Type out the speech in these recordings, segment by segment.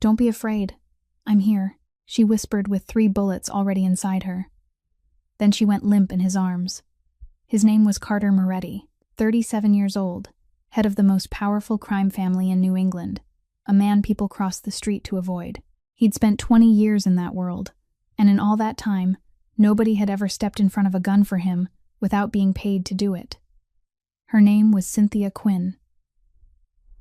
Don't be afraid. I'm here, she whispered with 3 bullets already inside her. Then she went limp in his arms. His name was Carter Moretti, 37 years old, head of the most powerful crime family in New England, a man people crossed the street to avoid. He'd spent 20 years in that world, and in all that time, nobody had ever stepped in front of a gun for him without being paid to do it. Her name was Cynthia Quinn.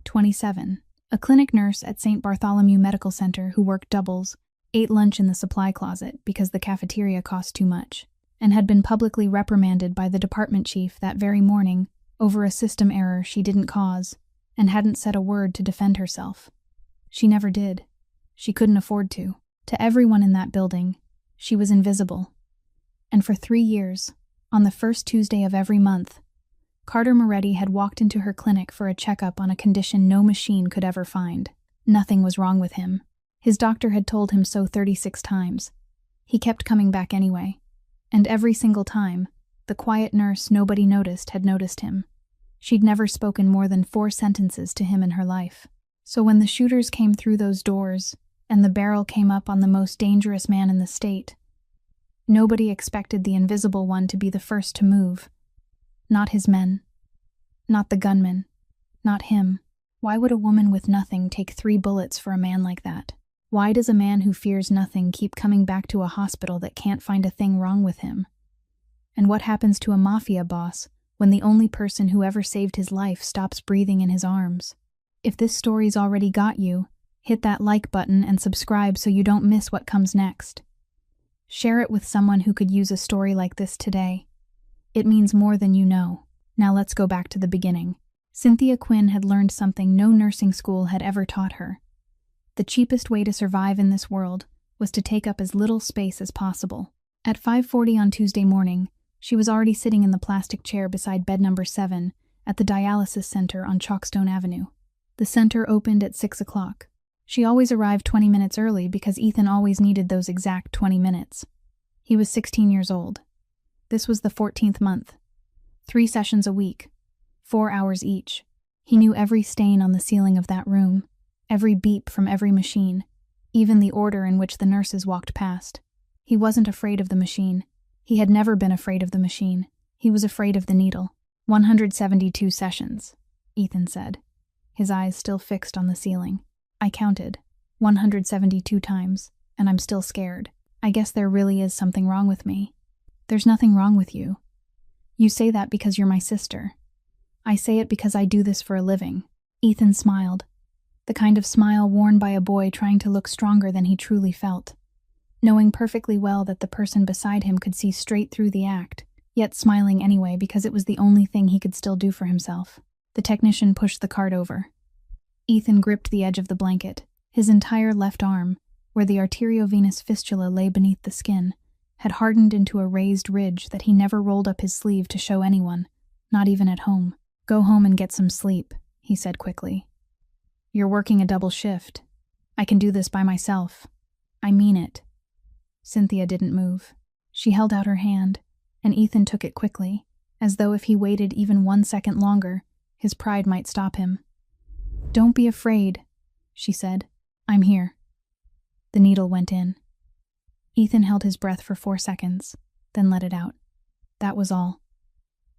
27, a clinic nurse at St. Bartholomew Medical Center who worked doubles, ate lunch in the supply closet because the cafeteria cost too much, and had been publicly reprimanded by the department chief that very morning over a system error she didn't cause and hadn't said a word to defend herself. She never did. She couldn't afford to. To everyone in that building, she was invisible. And for 3 years, on the first Tuesday of every month, Carter Moretti had walked into her clinic for a checkup on a condition no machine could ever find. Nothing was wrong with him. His doctor had told him so 36 times. He kept coming back anyway. And every single time, the quiet nurse nobody noticed had noticed him. She'd never spoken more than 4 sentences to him in her life. So when the shooters came through those doors, and the barrel came up on the most dangerous man in the state, nobody expected the invisible one to be the first to move. Not his men. Not the gunman. Not him. Why would a woman with nothing take 3 bullets for a man like that? Why does a man who fears nothing keep coming back to a hospital that can't find a thing wrong with him? And what happens to a mafia boss when the only person who ever saved his life stops breathing in his arms? If this story's already got you, hit that like button and subscribe so you don't miss what comes next. Share it with someone who could use a story like this today. It means more than you know. Now let's go back to the beginning. Cynthia Quinn had learned something no nursing school had ever taught her. The cheapest way to survive in this world was to take up as little space as possible. At 5:40 on Tuesday morning, she was already sitting in the plastic chair beside bed number 7 at the dialysis center on Chalkstone Avenue. The center opened at 6 o'clock. She always arrived 20 minutes early because Ethan always needed those exact 20 minutes. He was 16 years old. This was the 14th month. 3 sessions a week, 4 hours each. He knew every stain on the ceiling of that room, every beep from every machine, even the order in which the nurses walked past. He wasn't afraid of the machine. He had never been afraid of the machine. He was afraid of the needle. 172 sessions, Ethan said, his eyes still fixed on the ceiling. I counted, 172 times, and I'm still scared. I guess there really is something wrong with me. There's nothing wrong with you. You say that because you're my sister. I say it because I do this for a living. Ethan smiled, the kind of smile worn by a boy trying to look stronger than he truly felt, knowing perfectly well that the person beside him could see straight through the act, yet smiling anyway because it was the only thing he could still do for himself. The technician pushed the cart over. Ethan gripped the edge of the blanket. His entire left arm, where the arteriovenous fistula lay beneath the skin, had hardened into a raised ridge that he never rolled up his sleeve to show anyone, not even at home. Go home and get some sleep, he said quickly. You're working a double shift. I can do this by myself. I mean it. Cynthia didn't move. She held out her hand, and Ethan took it quickly, as though if he waited even 1 second longer, his pride might stop him. Don't be afraid, she said. I'm here. The needle went in. Ethan held his breath for 4 seconds, then let it out. That was all.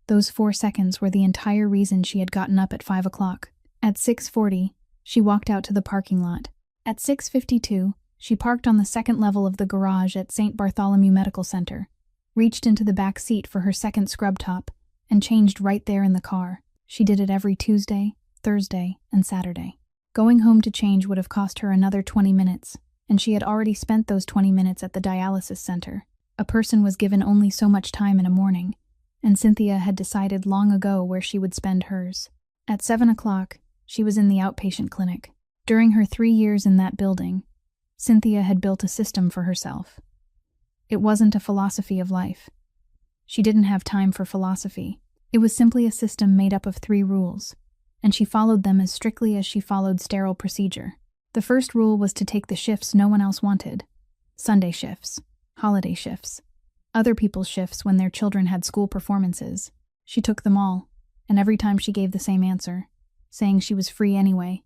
Those 4 seconds were the entire reason she had gotten up at 5 o'clock. At 6:40, she walked out to the parking lot. At 6:52, she parked on the second level of the garage at St. Bartholomew Medical Center, reached into the back seat for her second scrub top, and changed right there in the car. She did it every Tuesday, Thursday, and Saturday. Going home to change would have cost her another 20 minutes, and she had already spent those 20 minutes at the dialysis center. A person was given only so much time in a morning, and Cynthia had decided long ago where she would spend hers. At 7 o'clock, she was in the outpatient clinic. During her 3 years in that building, Cynthia had built a system for herself. It wasn't a philosophy of life. She didn't have time for philosophy. It was simply a system made up of 3 rules, and she followed them as strictly as she followed sterile procedure. The first rule was to take the shifts no one else wanted. Sunday shifts, holiday shifts, other people's shifts when their children had school performances. She took them all, and every time she gave the same answer, saying she was free anyway.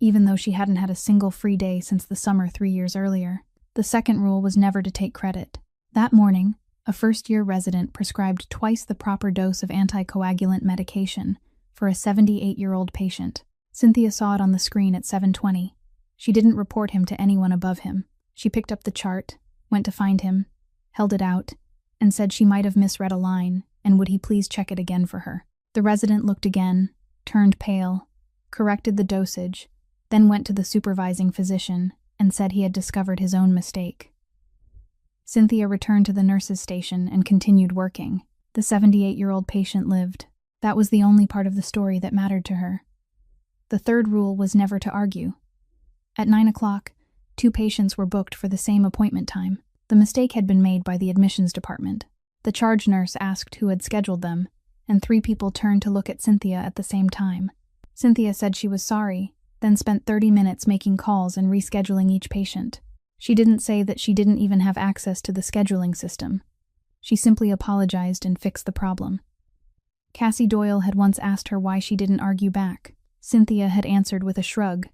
even though she hadn't had a single free day since the summer 3 years earlier. The second rule was never to take credit. That morning, a first-year resident prescribed twice the proper dose of anticoagulant medication for a 78-year-old patient. Cynthia saw it on the screen at 7:20. She didn't report him to anyone above him. She picked up the chart, went to find him, held it out, and said she might have misread a line, and would he please check it again for her. The resident looked again, turned pale, corrected the dosage, then went to the supervising physician and said he had discovered his own mistake. Cynthia returned to the nurse's station and continued working. The 78-year-old patient lived. That was the only part of the story that mattered to her. The third rule was never to argue. At 9 o'clock, 2 patients were booked for the same appointment time. The mistake had been made by the admissions department. The charge nurse asked who had scheduled them, and 3 people turned to look at Cynthia at the same time. Cynthia said she was sorry, then spent 30 minutes making calls and rescheduling each patient. She didn't say that she didn't even have access to the scheduling system. She simply apologized and fixed the problem. Cassie Doyle had once asked her why she didn't argue back. Cynthia had answered with a shrug,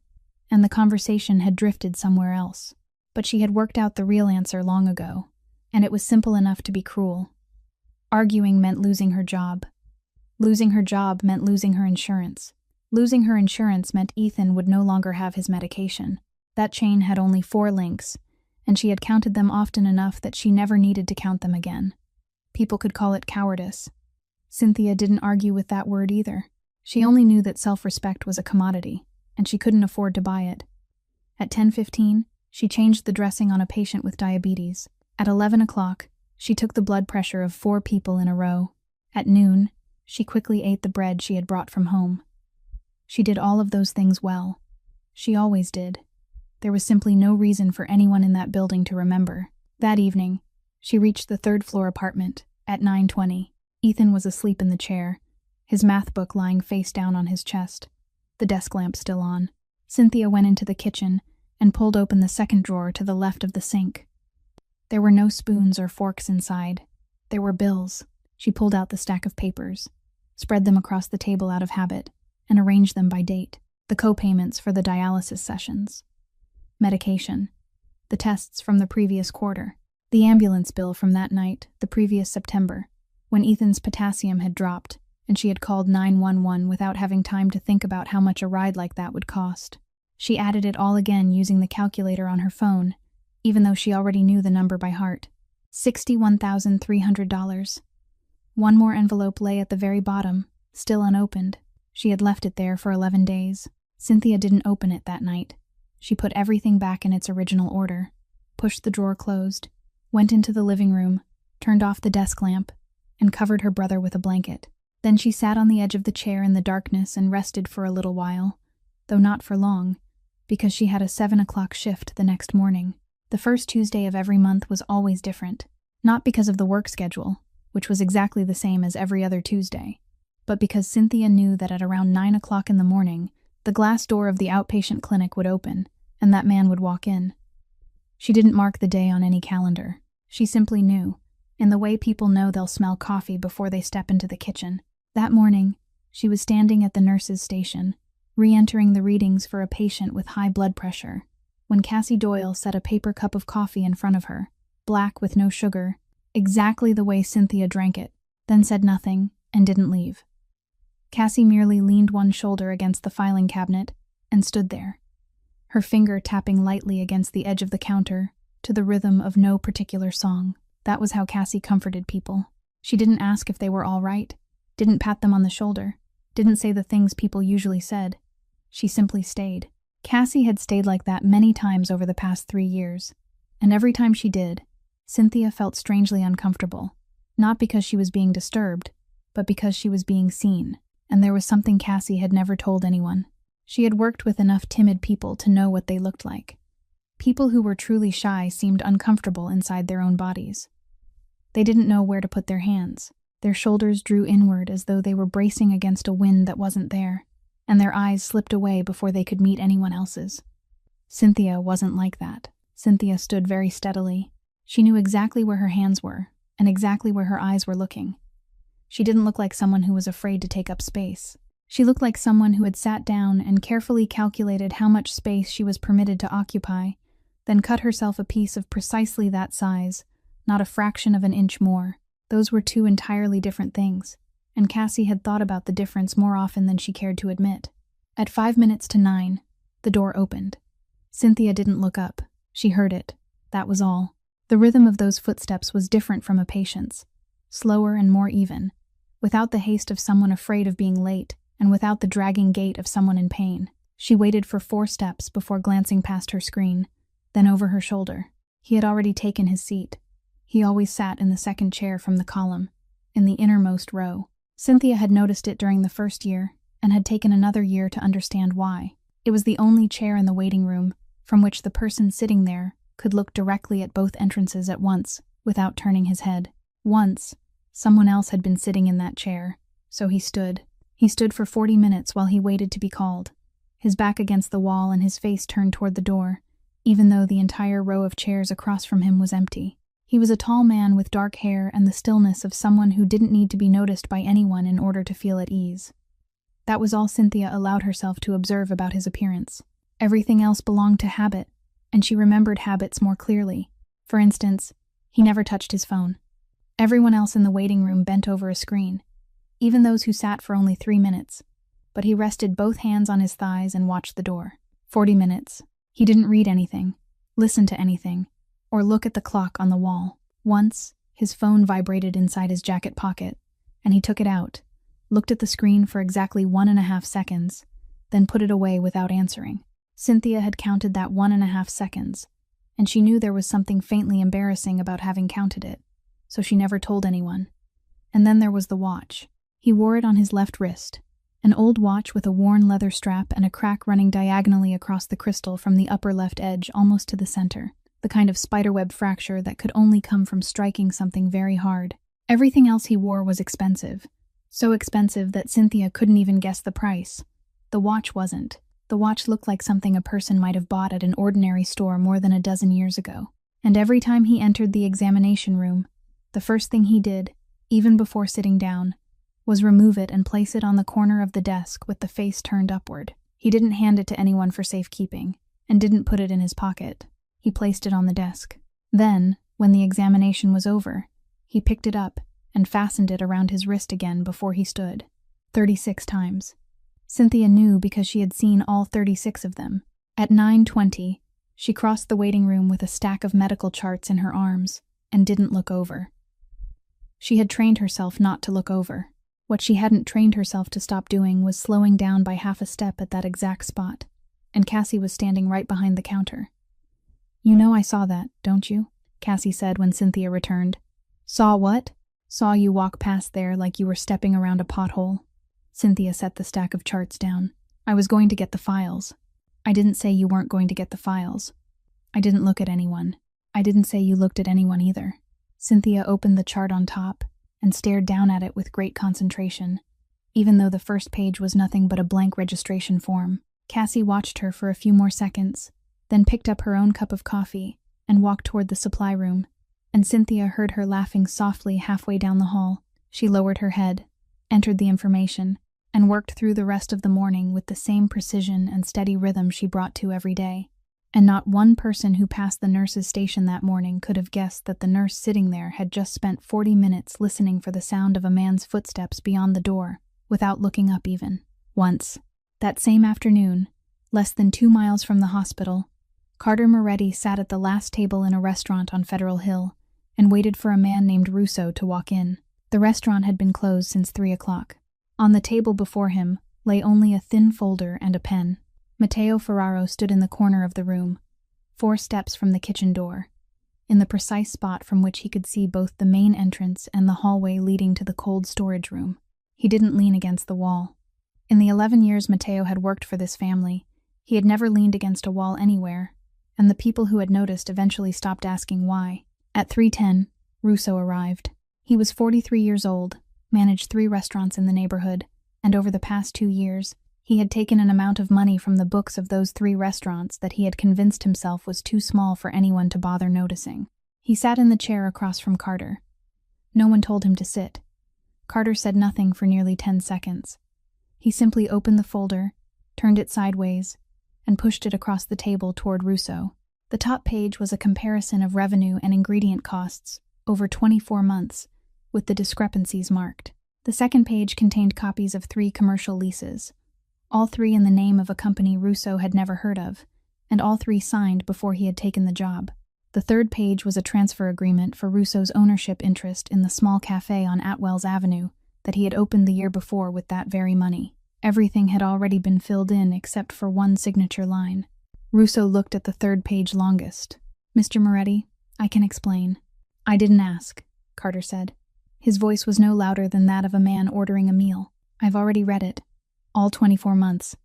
and the conversation had drifted somewhere else. But she had worked out the real answer long ago, and it was simple enough to be cruel. Arguing meant losing her job. Losing her job meant losing her insurance. Losing her insurance meant Ethan would no longer have his medication. That chain had only 4 links, and she had counted them often enough that she never needed to count them again. People could call it cowardice. Cynthia didn't argue with that word either. She only knew that self-respect was a commodity, and she couldn't afford to buy it. At 10:15, she changed the dressing on a patient with diabetes. At 11 o'clock, she took the blood pressure of 4 people in a row. At noon, she quickly ate the bread she had brought from home. She did all of those things well. She always did. There was simply no reason for anyone in that building to remember. That evening, she reached the 3rd-floor apartment at 9:20. Ethan was asleep in the chair, his math book lying face down on his chest, the desk lamp still on. Cynthia went into the kitchen and pulled open the second drawer to the left of the sink. There were no spoons or forks inside. There were bills. She pulled out the stack of papers, spread them across the table out of habit, and arranged them by date. The co-payments for the dialysis sessions, medication, the tests from the previous quarter, the ambulance bill from that night, the previous September, when Ethan's potassium had dropped, and she had called 911 without having time to think about how much a ride like that would cost. She added it all again using the calculator on her phone, even though she already knew the number by heart. $61,300. One more envelope lay at the very bottom, still unopened. She had left it there for 11 days. Cynthia didn't open it that night. She put everything back in its original order, pushed the drawer closed, went into the living room, turned off the desk lamp, and covered her brother with a blanket. Then she sat on the edge of the chair in the darkness and rested for a little while, though not for long, because she had a 7 o'clock shift the next morning. The first Tuesday of every month was always different, not because of the work schedule, which was exactly the same as every other Tuesday, but because Cynthia knew that at around 9 o'clock in the morning, the glass door of the outpatient clinic would open, and that man would walk in. She didn't mark the day on any calendar. She simply knew, in the way people know they'll smell coffee before they step into the kitchen. That morning, she was standing at the nurse's station, re-entering the readings for a patient with high blood pressure, when Cassie Doyle set a paper cup of coffee in front of her, black with no sugar, exactly the way Cynthia drank it, then said nothing and didn't leave. Cassie merely leaned one shoulder against the filing cabinet and stood there, her finger tapping lightly against the edge of the counter to the rhythm of no particular song. That was how Cassie comforted people. She didn't ask if they were all right, didn't pat them on the shoulder, didn't say the things people usually said. She simply stayed. Cassie had stayed like that many times over the past 3 years, and every time she did, Cynthia felt strangely uncomfortable, not because she was being disturbed, but because she was being seen. And there was something Cassie had never told anyone. She had worked with enough timid people to know what they looked like. People who were truly shy seemed uncomfortable inside their own bodies. They didn't know where to put their hands. Their shoulders drew inward as though they were bracing against a wind that wasn't there, and their eyes slipped away before they could meet anyone else's. Cynthia wasn't like that. Cynthia stood very steadily. She knew exactly where her hands were, and exactly where her eyes were looking. She didn't look like someone who was afraid to take up space. She looked like someone who had sat down and carefully calculated how much space she was permitted to occupy, then cut herself a piece of precisely that size, not a fraction of an inch more. Those were two entirely different things, and Cassie had thought about the difference more often than she cared to admit. At 9:05, the door opened. Cynthia didn't look up. She heard it. That was all. The rhythm of those footsteps was different from a patient's, slower and more even, without the haste of someone afraid of being late, and without the dragging gait of someone in pain. She waited for 4 steps before glancing past her screen, then over her shoulder. He had already taken his seat. He always sat in the second chair from the column, in the innermost row. Cynthia had noticed it during the first year, and had taken another year to understand why. It was the only chair in the waiting room from which the person sitting there could look directly at both entrances at once, without turning his head. Once, someone else had been sitting in that chair, so he stood. He stood for 40 minutes while he waited to be called, his back against the wall and his face turned toward the door, even though the entire row of chairs across from him was empty. He was a tall man with dark hair and the stillness of someone who didn't need to be noticed by anyone in order to feel at ease. That was all Cynthia allowed herself to observe about his appearance. Everything else belonged to habit, and she remembered habits more clearly. For instance, he never touched his phone. Everyone else in the waiting room bent over a screen, even those who sat for only 3 minutes, but he rested both hands on his thighs and watched the door. 40 minutes. He didn't read anything, listen to anything, or look at the clock on the wall. Once, his phone vibrated inside his jacket pocket, and he took it out, looked at the screen for exactly 1.5 seconds, then put it away without answering. Cynthia had counted that 1.5 seconds, and she knew there was something faintly embarrassing about having counted it, so she never told anyone. And then there was the watch. He wore it on his left wrist, an old watch with a worn leather strap and a crack running diagonally across the crystal from the upper left edge almost to the center, the kind of spiderweb fracture that could only come from striking something very hard. Everything else he wore was expensive, so expensive that Cynthia couldn't even guess the price. The watch wasn't. The watch looked like something a person might have bought at an ordinary store more than a dozen years ago. And every time he entered the examination room, the first thing he did, even before sitting down, was remove it and place it on the corner of the desk with the face turned upward. He didn't hand it to anyone for safekeeping, and didn't put it in his pocket. He placed it on the desk. Then, when the examination was over, he picked it up and fastened it around his wrist again before he stood. 36 times. Cynthia knew because she had seen all 36 of them. At 9:20, she crossed the waiting room with a stack of medical charts in her arms and didn't look over. She had trained herself not to look over. What she hadn't trained herself to stop doing was slowing down by half a step at that exact spot, and Cassie was standing right behind the counter. "You know I saw that, don't you?" Cassie said when Cynthia returned. "Saw what?" "Saw you walk past there like you were stepping around a pothole." Cynthia set the stack of charts down. "I was going to get the files." "I didn't say you weren't going to get the files. I didn't look at anyone. I didn't say you looked at anyone either." Cynthia opened the chart on top and stared down at it with great concentration, even though the first page was nothing but a blank registration form. Cassie watched her for a few more seconds, then picked up her own cup of coffee and walked toward the supply room, and Cynthia heard her laughing softly halfway down the hall. She lowered her head, entered the information, and worked through the rest of the morning with the same precision and steady rhythm she brought to every day. And not one person who passed the nurse's station that morning could have guessed that the nurse sitting there had just spent 40 minutes listening for the sound of a man's footsteps beyond the door, without looking up even. Once, that same afternoon, less than 2 miles from the hospital, Carter Moretti sat at the last table in a restaurant on Federal Hill and waited for a man named Russo to walk in. The restaurant had been closed since 3 o'clock. On the table before him lay only a thin folder and a pen. Matteo Ferraro stood in the corner of the room, 4 steps from the kitchen door, in the precise spot from which he could see both the main entrance and the hallway leading to the cold storage room. He didn't lean against the wall. In the 11 years Matteo had worked for this family, he had never leaned against a wall anywhere, and the people who had noticed eventually stopped asking why. At 3:10, Russo arrived. He was 43 years old, managed 3 restaurants in the neighborhood, and over the past 2 years, he had taken an amount of money from the books of those 3 restaurants that he had convinced himself was too small for anyone to bother noticing. He sat in the chair across from Carter. No one told him to sit. Carter said nothing for nearly 10 seconds. He simply opened the folder, turned it sideways, and pushed it across the table toward Russo. The top page was a comparison of revenue and ingredient costs over 24 months, with the discrepancies marked. The second page contained copies of 3 commercial leases, all 3 in the name of a company Russo had never heard of, and all 3 signed before he had taken the job. The third page was a transfer agreement for Russo's ownership interest in the small cafe on Atwells Avenue that he had opened the year before with that very money. Everything had already been filled in except for one signature line. Russo looked at the third page longest. "Mr. Moretti, I can explain." "I didn't ask," Carter said. His voice was no louder than that of a man ordering a meal. "I've already read it. All 24 months.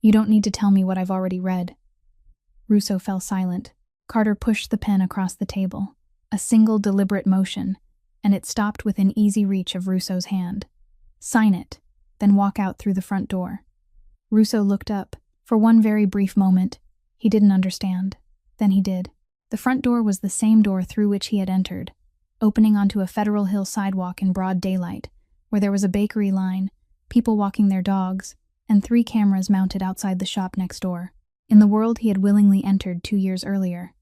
You don't need to tell me what I've already read." Russo fell silent. Carter pushed the pen across the table. A single deliberate motion, and it stopped within easy reach of Russo's hand. "Sign it, then walk out through the front door." Russo looked up. For one very brief moment, he didn't understand. Then he did. The front door was the same door through which he had entered, opening onto a Federal Hill sidewalk in broad daylight, where there was a bakery line, people walking their dogs, and 3 cameras mounted outside the shop next door. In the world he had willingly entered 2 years earlier,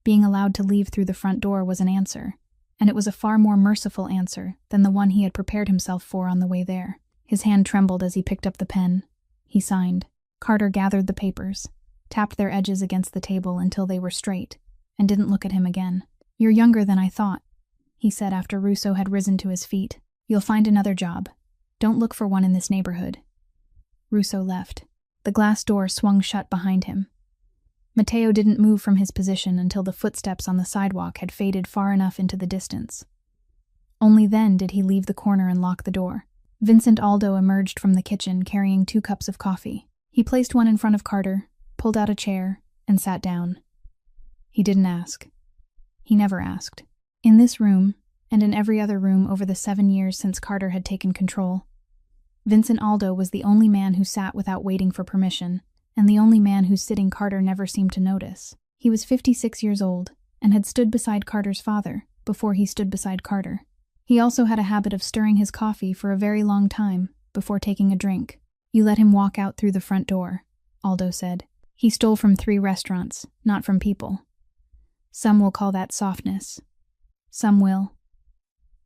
being allowed to leave through the front door was an answer, and it was a far more merciful answer than the one he had prepared himself for on the way there. His hand trembled as he picked up the pen. He signed. Carter gathered the papers, tapped their edges against the table until they were straight, and didn't look at him again. "You're younger than I thought," he said after Russo had risen to his feet. "You'll find another job. Don't look for one in this neighborhood." Russo left. The glass door swung shut behind him. Matteo didn't move from his position until the footsteps on the sidewalk had faded far enough into the distance. Only then did he leave the corner and lock the door. Vincent Aldo emerged from the kitchen carrying 2 cups of coffee. He placed one in front of Carter, pulled out a chair, and sat down. He didn't ask. He never asked. In this room, and in every other room over the 7 years since Carter had taken control, Vincent Aldo was the only man who sat without waiting for permission, and the only man whose sitting Carter never seemed to notice. He was 56 years old, and had stood beside Carter's father before he stood beside Carter. He also had a habit of stirring his coffee for a very long time before taking a drink. "You let him walk out through the front door," Aldo said. "He stole from 3 restaurants, not from people. Some will call that softness. Some will."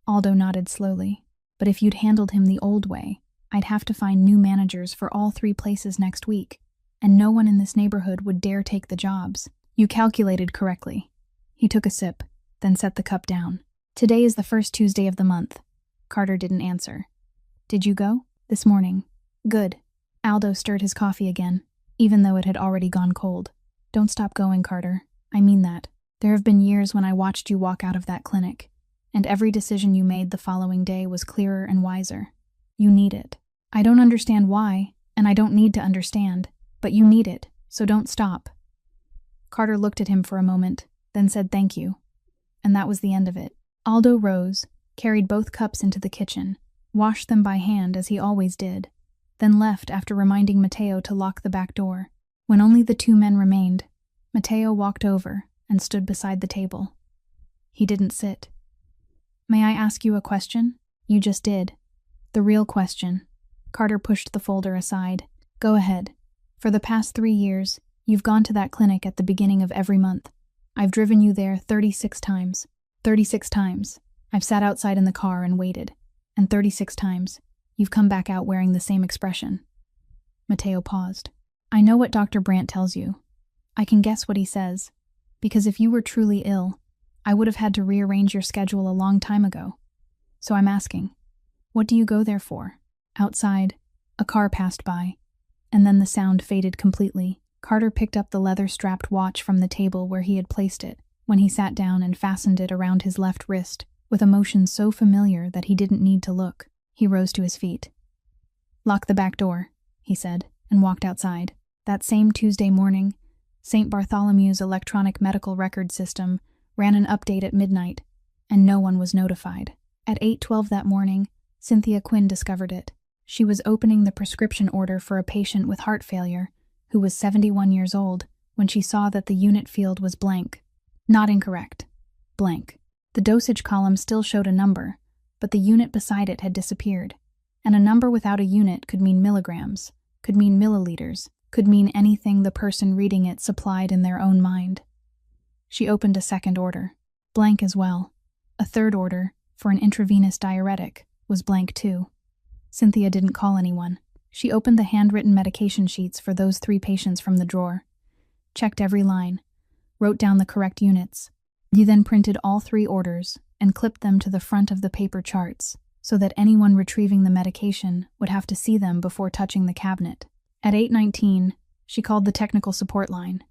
Aldo nodded slowly. "But if you'd handled him the old way, I'd have to find new managers for all 3 places next week, and no one in this neighborhood would dare take the jobs. You calculated correctly." He took a sip, then set the cup down. "Today is the first Tuesday of the month." Carter didn't answer. "Did you go?" "This morning." "Good." Aldo stirred his coffee again, even though it had already gone cold. "Don't stop going, Carter. I mean that. There have been years when I watched you walk out of that clinic, and every decision you made the following day was clearer and wiser. You need it. I don't understand why, and I don't need to understand, but you need it, so don't stop." Carter looked at him for a moment, then said thank you, and that was the end of it. Aldo rose, carried both cups into the kitchen, washed them by hand as he always did, then left after reminding Matteo to lock the back door. When only the 2 men remained, Matteo walked over and stood beside the table. He didn't sit. "May I ask you a question?" "You just did. The real question." Carter pushed the folder aside. "Go ahead. For the past 3 years, you've gone to that clinic at the beginning of every month. I've driven you there 36 times. 36 times. I've sat outside in the car and waited. And 36 times, you've come back out wearing the same expression." Matteo paused. "I know what Dr. Brandt tells you. I can guess what he says. Because if you were truly ill, I would have had to rearrange your schedule a long time ago. So I'm asking, what do you go there for?" Outside, a car passed by, and then the sound faded completely. Carter picked up the leather-strapped watch from the table where he had placed it, when he sat down and fastened it around his left wrist, with a motion so familiar that he didn't need to look. He rose to his feet. "Lock the back door," he said, and walked outside. That same Tuesday morning, St. Bartholomew's electronic medical record system ran an update at midnight, and no one was notified. At 8:12 that morning, Cynthia Quinn discovered it. She was opening the prescription order for a patient with heart failure, who was 71 years old, when she saw that the unit field was blank. Not incorrect. Blank. The dosage column still showed a number, but the unit beside it had disappeared. And a number without a unit could mean milligrams, could mean milliliters, could mean anything the person reading it supplied in their own mind. She opened a second order, blank as well. A third order, for an intravenous diuretic, was blank too. Cynthia didn't call anyone. She opened the handwritten medication sheets for those 3 patients from the drawer, checked every line, wrote down the correct units. You then printed all 3 orders and clipped them to the front of the paper charts so that anyone retrieving the medication would have to see them before touching the cabinet. At 8:19, she called the technical support line.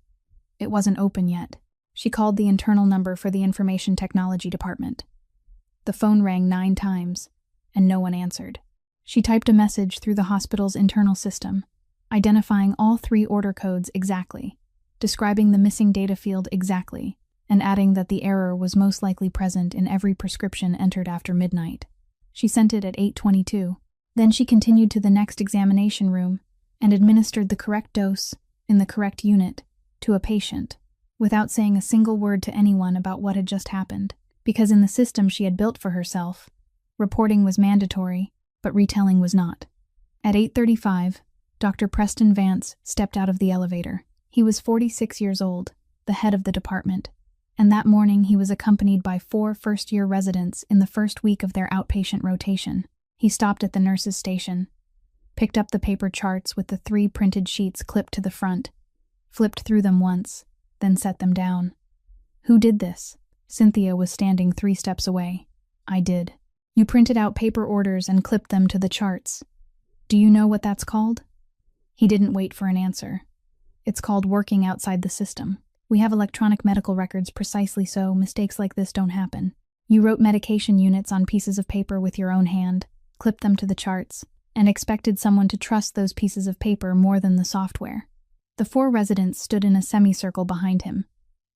It wasn't open yet. She called the internal number for the information technology department. The phone rang 9 times, and no one answered. She typed a message through the hospital's internal system, identifying all 3 order codes exactly, describing the missing data field exactly, and adding that the error was most likely present in every prescription entered after midnight. She sent it at 8:22. Then she continued to the next examination room and administered the correct dose in the correct unit to a patient, without saying a single word to anyone about what had just happened, because in the system she had built for herself, reporting was mandatory, but retelling was not. At 8:35, Dr. Preston Vance stepped out of the elevator. He was 46 years old, the head of the department, and that morning he was accompanied by 4 first-year residents in the first week of their outpatient rotation. He stopped at the nurse's station, picked up the paper charts with the 3 printed sheets clipped to the front, flipped through them once, then set them down. Who did this? Cynthia was standing 3 steps away. I did. You printed out paper orders and clipped them to the charts. Do you know what that's called? He didn't wait for an answer. It's called working outside the system. We have electronic medical records precisely so mistakes like this don't happen. You wrote medication units on pieces of paper with your own hand, clipped them to the charts, and expected someone to trust those pieces of paper more than the software. The 4 residents stood in a semicircle behind him.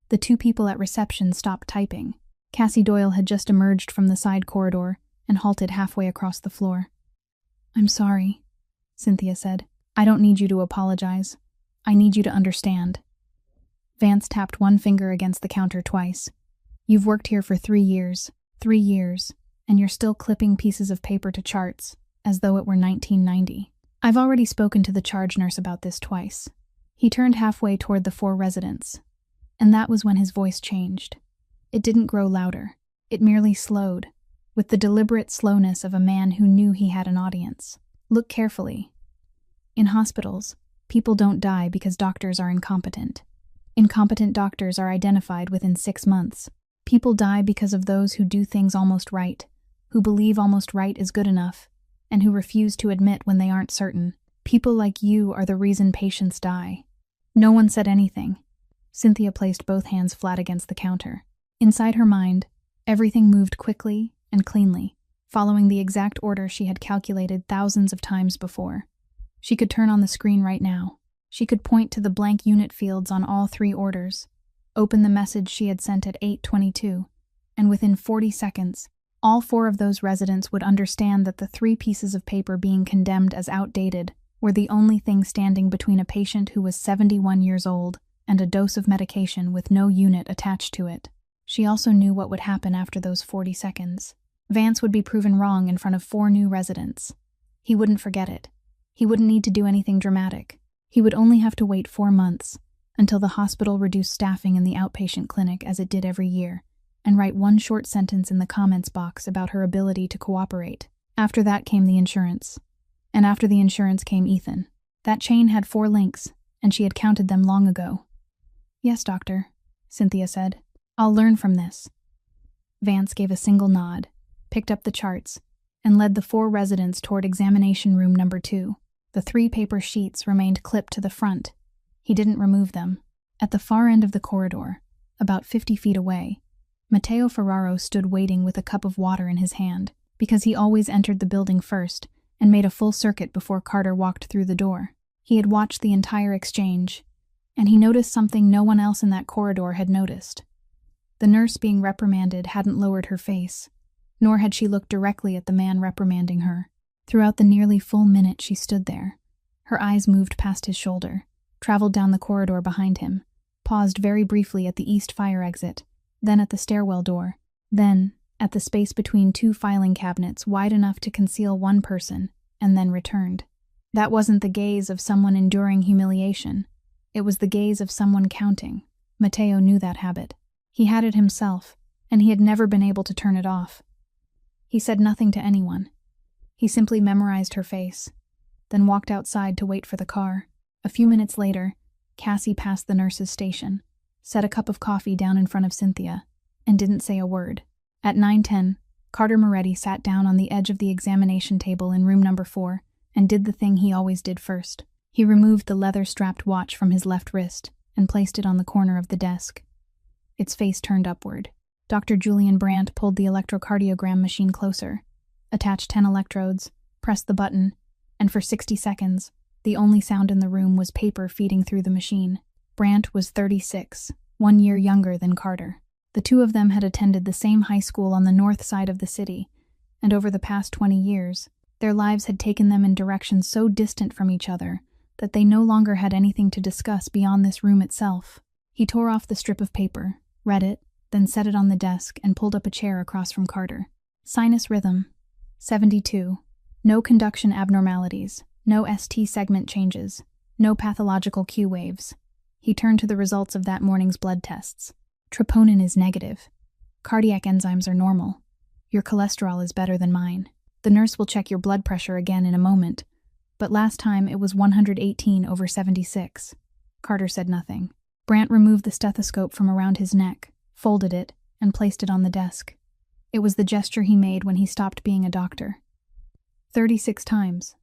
The 2 people at reception stopped typing. Cassie Doyle had just emerged from the side corridor and halted halfway across the floor. I'm sorry, Cynthia said. I don't need you to apologize. I need you to understand. Vance tapped one finger against the counter twice. You've worked here for 3 years, and you're still clipping pieces of paper to charts, as though it were 1990. I've already spoken to the charge nurse about this twice. He turned halfway toward the 4 residents, and that was when his voice changed. It didn't grow louder. It merely slowed, with the deliberate slowness of a man who knew he had an audience. Look carefully. In hospitals, people don't die because doctors are incompetent. Incompetent doctors are identified within 6 months. People die because of those who do things almost right, who believe almost right is good enough, and who refuse to admit when they aren't certain. People like you are the reason patients die. No one said anything. Cynthia placed both hands flat against the counter. Inside her mind, everything moved quickly and cleanly, following the exact order she had calculated thousands of times before. She could turn on the screen right now. She could point to the blank unit fields on all 3 orders, open the message she had sent at 8:22, and within 40 seconds, all 4 of those residents would understand that the 3 pieces of paper being condemned as outdated were the only thing standing between a patient who was 71 years old and a dose of medication with no unit attached to it. She also knew what would happen after those 40 seconds. Vance would be proven wrong in front of 4 new residents. He wouldn't forget it. He wouldn't need to do anything dramatic. He would only have to wait 4 months until the hospital reduced staffing in the outpatient clinic as it did every year, and write 1 short sentence in the comments box about her ability to cooperate. After that came the insurance. And after the insurance came Ethan. That chain had 4 links, and she had counted them long ago. Yes, doctor, Cynthia said. I'll learn from this. Vance gave a single nod, picked up the charts, and led the 4 residents toward examination room number 2. The 3 paper sheets remained clipped to the front. He didn't remove them. At the far end of the corridor, about 50 feet away, Matteo Ferraro stood waiting with a cup of water in his hand, because he always entered the building first and made a full circuit before Carter walked through the door. He had watched the entire exchange, and he noticed something no one else in that corridor had noticed. The nurse being reprimanded hadn't lowered her face, nor had she looked directly at the man reprimanding her. Throughout the nearly full minute she stood there, her eyes moved past his shoulder, traveled down the corridor behind him, paused very briefly at the east fire exit, then at the stairwell door, then at the space between 2 filing cabinets wide enough to conceal 1 person, and then returned. That wasn't the gaze of someone enduring humiliation. It was the gaze of someone counting. Matteo knew that habit. He had it himself, and he had never been able to turn it off. He said nothing to anyone. He simply memorized her face, then walked outside to wait for the car. A few minutes later, Cassie passed the nurse's station, set a cup of coffee down in front of Cynthia, and didn't say a word. At 9:10, Carter Moretti sat down on the edge of the examination table in room number 4 and did the thing he always did first. He removed the leather-strapped watch from his left wrist and placed it on the corner of the desk. Its face turned upward. Dr. Julian Brandt pulled the electrocardiogram machine closer, attached 10 electrodes, pressed the button, and for 60 seconds, the only sound in the room was paper feeding through the machine. Brandt was 36, 1 year younger than Carter. The two of them had attended the same high school on the north side of the city, and over the past 20 years, their lives had taken them in directions so distant from each other that they no longer had anything to discuss beyond this room itself. He tore off the strip of paper, read it, then set it on the desk and pulled up a chair across from Carter. Sinus rhythm, 72. No conduction abnormalities, no ST segment changes, no pathological Q waves. He turned to the results of that morning's blood tests. Troponin is negative. Cardiac enzymes are normal. Your cholesterol is better than mine. The nurse will check your blood pressure again in a moment, but last time it was 118/76. Carter said nothing. Brandt removed the stethoscope from around his neck, folded it, and placed it on the desk. It was the gesture he made when he stopped being a doctor. 36 times.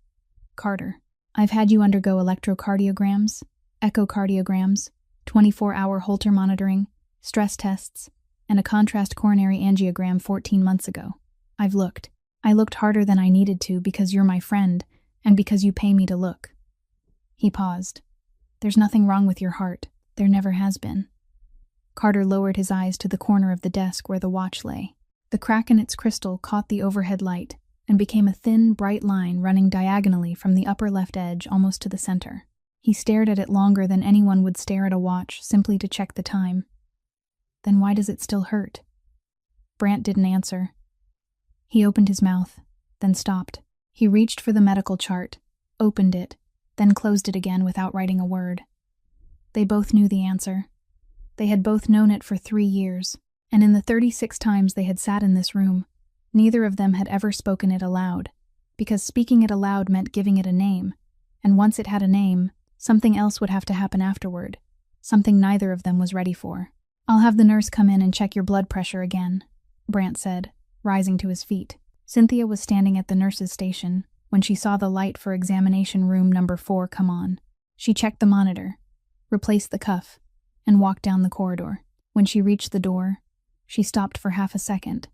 Carter, I've had you undergo electrocardiograms, echocardiograms, 24-hour Holter monitoring, stress tests, and a contrast coronary angiogram 14 months ago. I've looked. I looked harder than I needed to because you're my friend and because you pay me to look. He paused. There's nothing wrong with your heart. There never has been. Carter lowered his eyes to the corner of the desk where the watch lay. The crack in its crystal caught the overhead light and became a thin, bright line running diagonally from the upper left edge almost to the center. He stared at it longer than anyone would stare at a watch simply to check the time. Then why does it still hurt? Brandt didn't answer. He opened his mouth, then stopped. He reached for the medical chart, opened it, then closed it again without writing a word. They both knew the answer. They had both known it for 3 years, and in the 36 times they had sat in this room, neither of them had ever spoken it aloud, because speaking it aloud meant giving it a name, and once it had a name, something else would have to happen afterward, something neither of them was ready for. I'll have the nurse come in and check your blood pressure again, Brandt said, rising to his feet. Cynthia was standing at the nurse's station when she saw the light for examination room number 4 come on. She checked the monitor, replaced the cuff, and walked down the corridor. When she reached the door, she stopped for half a second,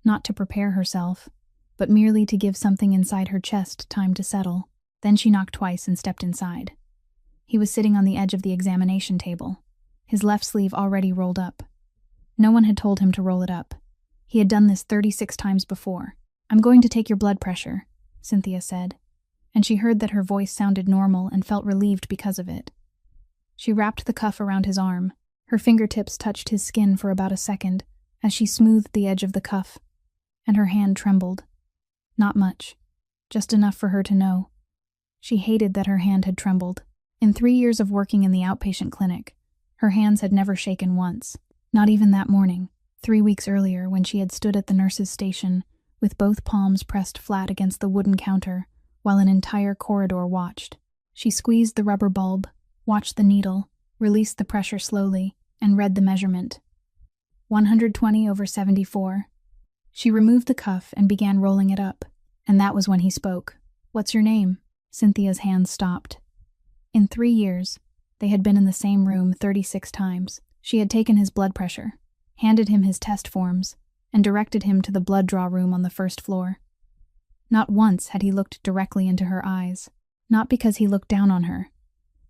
not to prepare herself, but merely to give something inside her chest time to settle. Then she knocked twice and stepped inside. He was sitting on the edge of the examination table, his left sleeve already rolled up. No one had told him to roll it up. He had done this 36 times before. I'm going to take your blood pressure, Cynthia said, and she heard that her voice sounded normal and felt relieved because of it. She wrapped the cuff around his arm. Her fingertips touched his skin for about a second as she smoothed the edge of the cuff, and her hand trembled. Not much, just enough for her to know. She hated that her hand had trembled. In 3 years of working in the outpatient clinic, her hands had never shaken once, not even that morning, 3 weeks earlier when she had stood at the nurse's station with both palms pressed flat against the wooden counter while an entire corridor watched. She squeezed the rubber bulb, watched the needle, released the pressure slowly, and read the measurement. 120/74. She removed the cuff and began rolling it up, and that was when he spoke. What's your name? Cynthia's hand stopped. In 3 years, they had been in the same room 36 times. She had taken his blood pressure, handed him his test forms, and directed him to the blood draw room on the first floor. Not once had he looked directly into her eyes, not because he looked down on her,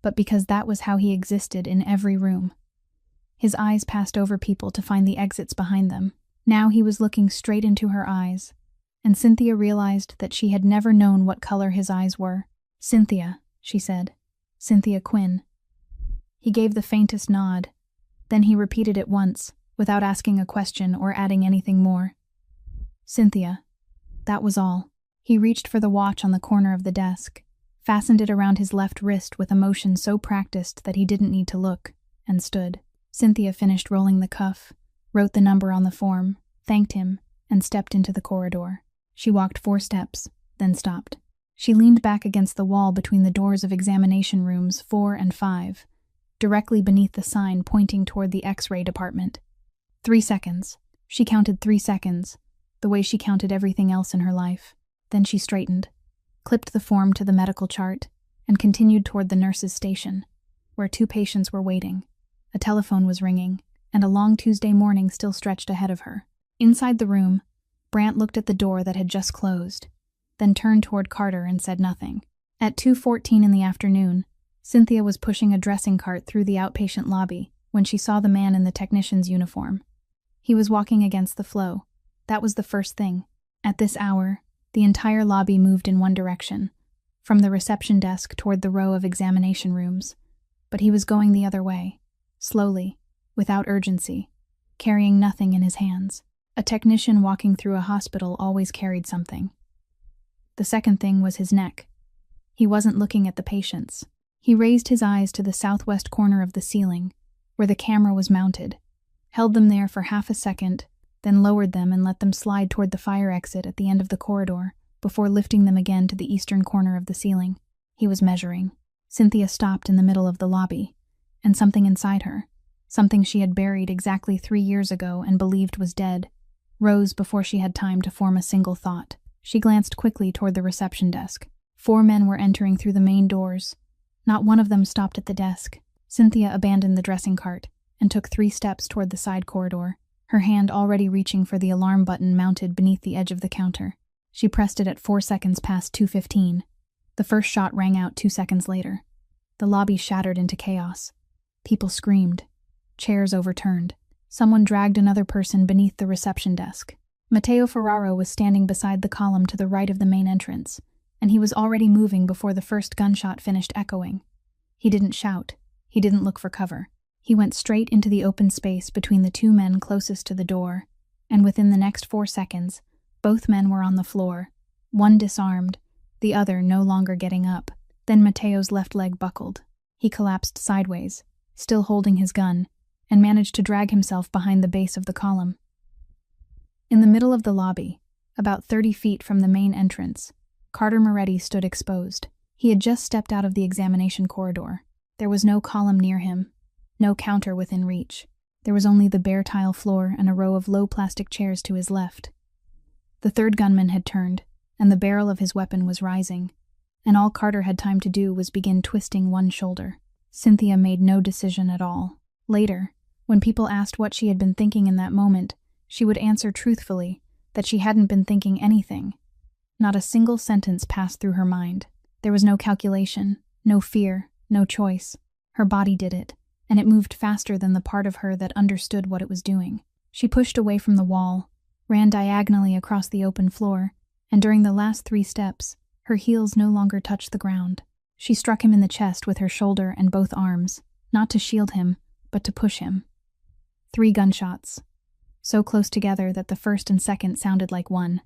but because that was how he existed in every room. His eyes passed over people to find the exits behind them. Now he was looking straight into her eyes, and Cynthia realized that she had never known what color his eyes were. Cynthia, she said. Cynthia Quinn. He gave the faintest nod. Then he repeated it once, without asking a question or adding anything more. Cynthia. That was all. He reached for the watch on the corner of the desk, fastened it around his left wrist with a motion so practiced that he didn't need to look, and stood. Cynthia finished rolling the cuff, wrote the number on the form, thanked him, and stepped into the corridor. She walked 4 steps, then stopped. She leaned back against the wall between the doors of examination rooms 4 and 5, directly beneath the sign pointing toward the X-ray department. 3 seconds. She counted 3 seconds, the way she counted everything else in her life. Then she straightened, clipped the form to the medical chart, and continued toward the nurse's station, where 2 patients were waiting. A telephone was ringing, and a long Tuesday morning still stretched ahead of her. Inside the room, Brant looked at the door that had just closed, then turned toward Carter and said nothing. At 2:14 in the afternoon, Cynthia was pushing a dressing cart through the outpatient lobby when she saw the man in the technician's uniform. He was walking against the flow. That was the first thing. At this hour, the entire lobby moved in one direction, from the reception desk toward the row of examination rooms. But he was going the other way, slowly, without urgency, carrying nothing in his hands. A technician walking through a hospital always carried something. The second thing was his neck. He wasn't looking at the patients. He raised his eyes to the southwest corner of the ceiling, where the camera was mounted, held them there for half a second, then lowered them and let them slide toward the fire exit at the end of the corridor, before lifting them again to the eastern corner of the ceiling. He was measuring. Cynthia stopped in the middle of the lobby, and something inside her, something she had buried exactly 3 years ago and believed was dead, rose before she had time to form a single thought. She glanced quickly toward the reception desk. 4 men were entering through the main doors. Not one of them stopped at the desk. Cynthia abandoned the dressing cart and took 3 steps toward the side corridor, her hand already reaching for the alarm button mounted beneath the edge of the counter. She pressed it at 4 seconds past 2:15. The first shot rang out 2 seconds later. The lobby shattered into chaos. People screamed. Chairs overturned. Someone dragged another person beneath the reception desk. Matteo Ferraro was standing beside the column to the right of the main entrance, and he was already moving before the first gunshot finished echoing. He didn't shout. He didn't look for cover. He went straight into the open space between the 2 men closest to the door, and within the next 4 seconds, both men were on the floor, one disarmed, the other no longer getting up. Then Matteo's left leg buckled. He collapsed sideways, still holding his gun, and managed to drag himself behind the base of the column. In the middle of the lobby, about 30 feet from the main entrance, Carter Moretti stood exposed. He had just stepped out of the examination corridor. There was no column near him, no counter within reach. There was only the bare tile floor and a row of low plastic chairs to his left. The third gunman had turned, and the barrel of his weapon was rising, and all Carter had time to do was begin twisting one shoulder. Cynthia made no decision at all. Later, when people asked what she had been thinking in that moment, she would answer truthfully that she hadn't been thinking anything. Not a single sentence passed through her mind. There was no calculation, no fear, no choice. Her body did it, and it moved faster than the part of her that understood what it was doing. She pushed away from the wall, ran diagonally across the open floor, and during the last 3 steps, her heels no longer touched the ground. She struck him in the chest with her shoulder and both arms, not to shield him, but to push him. 3 gunshots, so close together that the first and second sounded like one.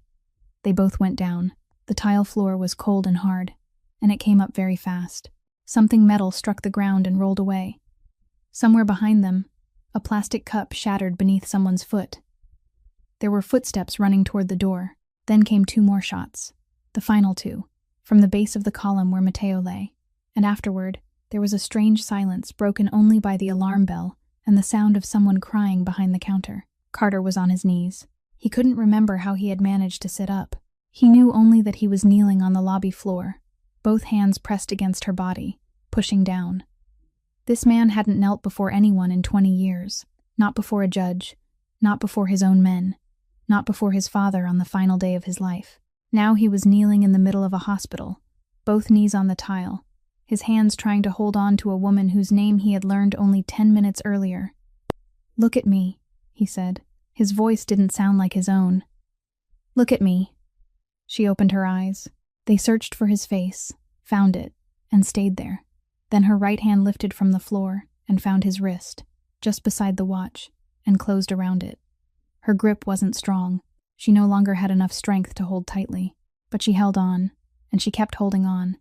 They both went down. The tile floor was cold and hard, and it came up very fast. Something metal struck the ground and rolled away. Somewhere behind them, a plastic cup shattered beneath someone's foot. There were footsteps running toward the door. Then came 2 more shots, the final 2, from the base of the column where Matteo lay. And afterward, there was a strange silence broken only by the alarm bell and the sound of someone crying behind the counter. Carter was on his knees. He couldn't remember how he had managed to sit up. He knew only that he was kneeling on the lobby floor, both hands pressed against her body, pushing down. This man hadn't knelt before anyone in 20 years, not before a judge, not before his own men, not before his father on the final day of his life. Now he was kneeling in the middle of a hospital, both knees on the tile, his hands trying to hold on to a woman whose name he had learned only 10 minutes earlier. "Look at me," he said. His voice didn't sound like his own. "Look at me." She opened her eyes. They searched for his face, found it, and stayed there. Then her right hand lifted from the floor and found his wrist, just beside the watch, and closed around it. Her grip wasn't strong. She no longer had enough strength to hold tightly. But she held on, and she kept holding on.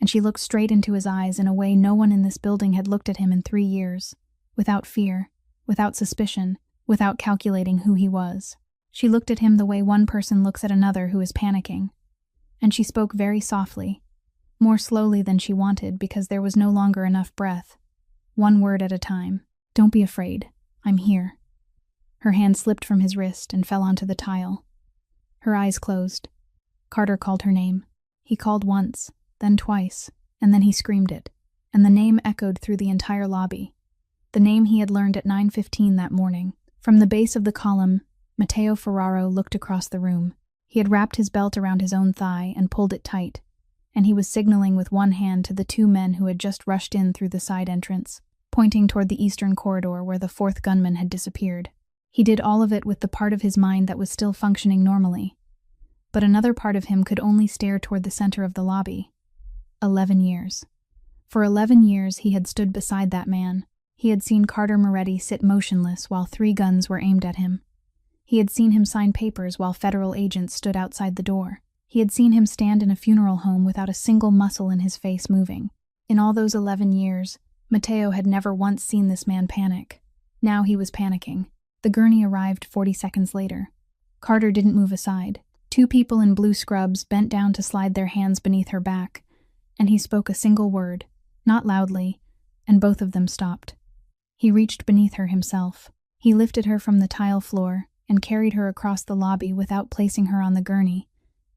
And she looked straight into his eyes in a way no one in this building had looked at him in 3 years, without fear, without suspicion, without calculating who he was. She looked at him the way one person looks at another who is panicking. And she spoke very softly, more slowly than she wanted because there was no longer enough breath. One word at a time. "Don't be afraid. I'm here." Her hand slipped from his wrist and fell onto the tile. Her eyes closed. Carter called her name. He called once, then twice, and then he screamed it, and the name echoed through the entire lobby. The name he had learned at 9:15 that morning. From the base of the column, Matteo Ferraro looked across the room. He had wrapped his belt around his own thigh and pulled it tight, and he was signaling with one hand to the 2 men who had just rushed in through the side entrance, pointing toward the eastern corridor where the 4th gunman had disappeared. He did all of it with the part of his mind that was still functioning normally. But another part of him could only stare toward the center of the lobby. 11 years. For 11 years he had stood beside that man. He had seen Carter Moretti sit motionless while 3 guns were aimed at him. He had seen him sign papers while federal agents stood outside the door. He had seen him stand in a funeral home without a single muscle in his face moving. In all those 11 years, Matteo had never once seen this man panic. Now he was panicking. The gurney arrived 40 seconds later. Carter didn't move aside. 2 people in blue scrubs bent down to slide their hands beneath her back, and he spoke a single word, not loudly, and both of them stopped. He reached beneath her himself. He lifted her from the tile floor and carried her across the lobby without placing her on the gurney,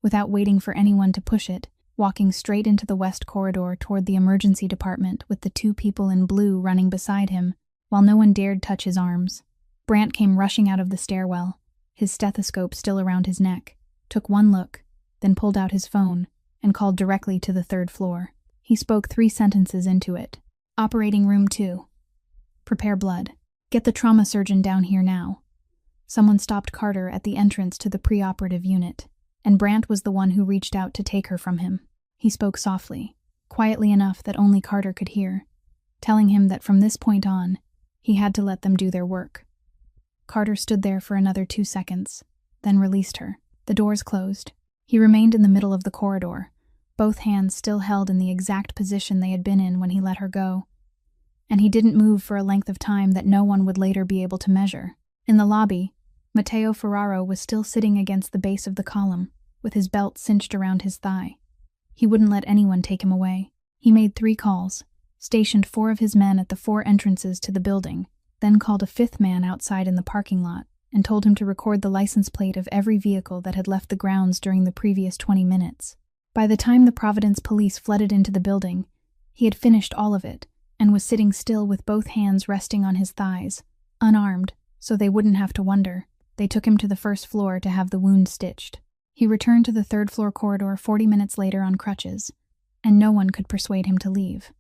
without waiting for anyone to push it, walking straight into the west corridor toward the emergency department with the 2 people in blue running beside him, while no one dared touch his arms. Brandt came rushing out of the stairwell, his stethoscope still around his neck, took one look, then pulled out his phone and called directly to the 3rd floor. He spoke 3 sentences into it. "Operating room 2. Prepare blood. Get the trauma surgeon down here now." Someone stopped Carter at the entrance to the preoperative unit, and Brandt was the one who reached out to take her from him. He spoke softly, quietly enough that only Carter could hear, telling him that from this point on, he had to let them do their work. Carter stood there for another 2 seconds, then released her. The doors closed. He remained in the middle of the corridor, both hands still held in the exact position they had been in when he let her go. And he didn't move for a length of time that no one would later be able to measure. In the lobby, Matteo Ferraro was still sitting against the base of the column, with his belt cinched around his thigh. He wouldn't let anyone take him away. He made 3 calls, stationed 4 of his men at the 4 entrances to the building, then called a 5th man outside in the parking lot and told him to record the license plate of every vehicle that had left the grounds during the previous 20 minutes. By the time the Providence police flooded into the building, he had finished all of it and was sitting still with both hands resting on his thighs, unarmed, so they wouldn't have to wonder. They took him to the 1st floor to have the wound stitched. He returned to the 3rd floor corridor 40 minutes later on crutches, and no one could persuade him to leave.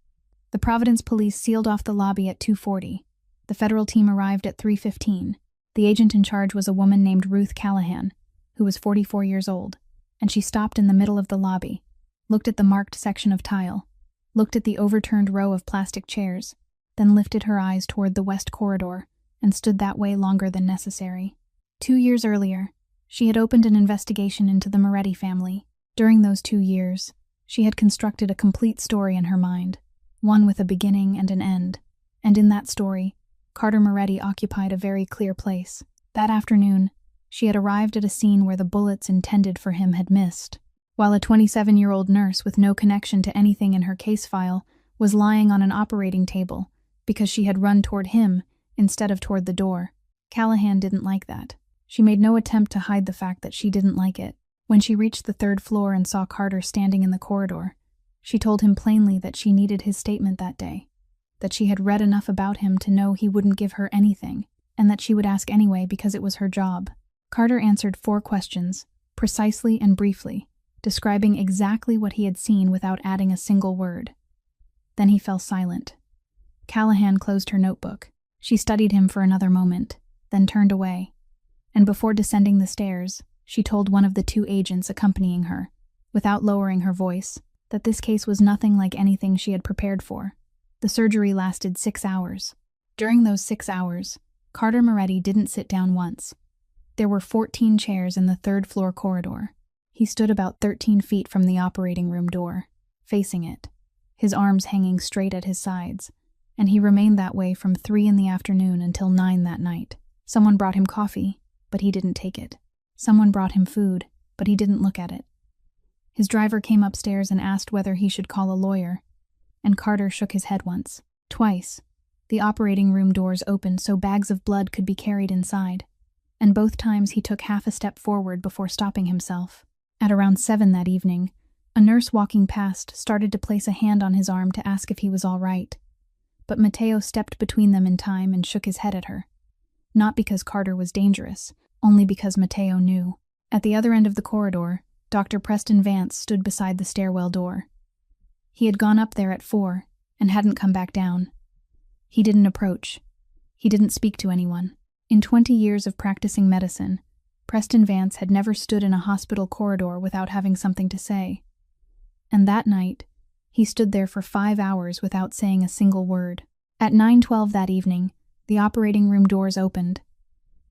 The Providence police sealed off the lobby at 2:40. The federal team arrived at 3:15. The agent in charge was a woman named Ruth Callahan, who was 44 years old, and she stopped in the middle of the lobby, looked at the marked section of tile, looked at the overturned row of plastic chairs, then lifted her eyes toward the west corridor and stood that way longer than necessary. 2 years earlier, she had opened an investigation into the Moretti family. During those 2 years, she had constructed a complete story in her mind, one with a beginning and an end, and in that story, Carter Moretti occupied a very clear place. That afternoon, she had arrived at a scene where the bullets intended for him had missed, while a 27-year-old nurse with no connection to anything in her case file was lying on an operating table because she had run toward him instead of toward the door. Callahan didn't like that. She made no attempt to hide the fact that she didn't like it. When she reached the 3rd floor and saw Carter standing in the corridor, she told him plainly that she needed his statement that day, that she had read enough about him to know he wouldn't give her anything, and that she would ask anyway because it was her job. Carter answered 4 questions, precisely and briefly, describing exactly what he had seen without adding a single word. Then he fell silent. Callahan closed her notebook. She studied him for another moment, then turned away. And before descending the stairs, she told one of the 2 agents accompanying her, without lowering her voice, that this case was nothing like anything she had prepared for. The surgery lasted 6 hours. During those 6 hours, Carter Moretti didn't sit down once. There were 14 chairs in the 3rd floor corridor. He stood about 13 feet from the operating room door, facing it, his arms hanging straight at his sides, and he remained that way from 3 in the afternoon until 9 that night. Someone brought him coffee, but he didn't take it. Someone brought him food, but he didn't look at it. His driver came upstairs and asked whether he should call a lawyer, and Carter shook his head once. Twice, the operating room doors opened so bags of blood could be carried inside, and both times he took half a step forward before stopping himself. At around 7 that evening, a nurse walking past started to place a hand on his arm to ask if he was all right, but Mateo stepped between them in time and shook his head at her. Not because Carter was dangerous, only because Mateo knew. At the other end of the corridor, Dr. Preston Vance stood beside the stairwell door. He had gone up there at 4 and hadn't come back down. He didn't approach. He didn't speak to anyone. In 20 years of practicing medicine, Preston Vance had never stood in a hospital corridor without having something to say. And that night, he stood there for 5 hours without saying a single word. At 9:12 that evening, the operating room doors opened.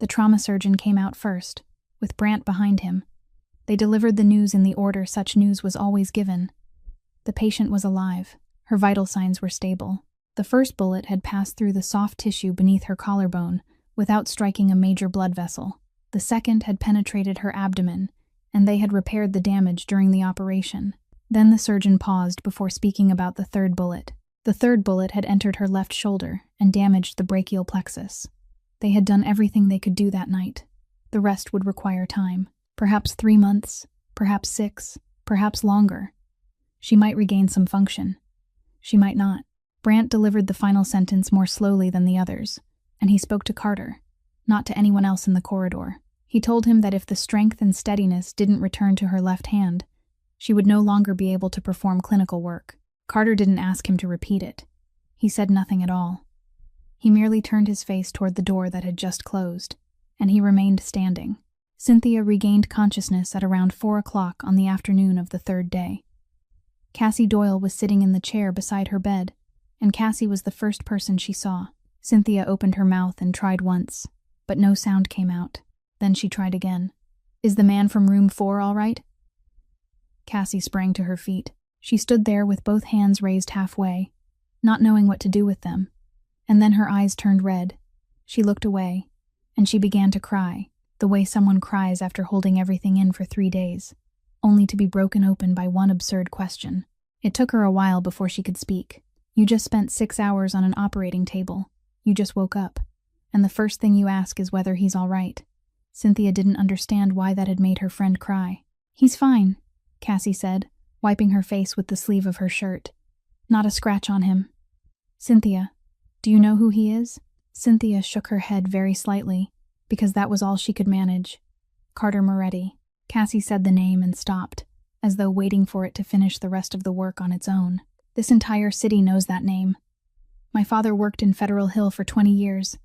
The trauma surgeon came out first, with Brandt behind him. They delivered the news in the order such news was always given. The patient was alive. Her vital signs were stable. The first bullet had passed through the soft tissue beneath her collarbone without striking a major blood vessel. The second had penetrated her abdomen, and they had repaired the damage during the operation. Then the surgeon paused before speaking about the third bullet. The third bullet had entered her left shoulder and damaged the brachial plexus. They had done everything they could do that night. The rest would require time. Perhaps 3 months, perhaps 6, perhaps longer. She might regain some function. She might not. Brandt delivered the final sentence more slowly than the others, and he spoke to Carter, not to anyone else in the corridor. He told him that if the strength and steadiness didn't return to her left hand, she would no longer be able to perform clinical work. Carter didn't ask him to repeat it. He said nothing at all. He merely turned his face toward the door that had just closed, and he remained standing. Cynthia regained consciousness at around 4 o'clock on the afternoon of the third day. Cassie Doyle was sitting in the chair beside her bed, and Cassie was the first person she saw. Cynthia opened her mouth and tried once, but no sound came out. Then she tried again. "Is the man from room 4 all right?" Cassie sprang to her feet. She stood there with both hands raised halfway, not knowing what to do with them, and then her eyes turned red. She looked away, and she began to cry, the way someone cries after holding everything in for 3 days, only to be broken open by one absurd question. It took her a while before she could speak. "You just spent 6 hours on an operating table. You just woke up, and the first thing you ask is whether he's all right." Cynthia didn't understand why that had made her friend cry. "He's fine," Cassie said, wiping her face with the sleeve of her shirt. "Not a scratch on him." "Cynthia, do you know who he is?" Cynthia shook her head very slightly, because that was all she could manage. "Carter Moretti." Cassie said the name and stopped, as though waiting for it to finish the rest of the work on its own. "This entire city knows that name. My father worked in Federal Hill for 20 years,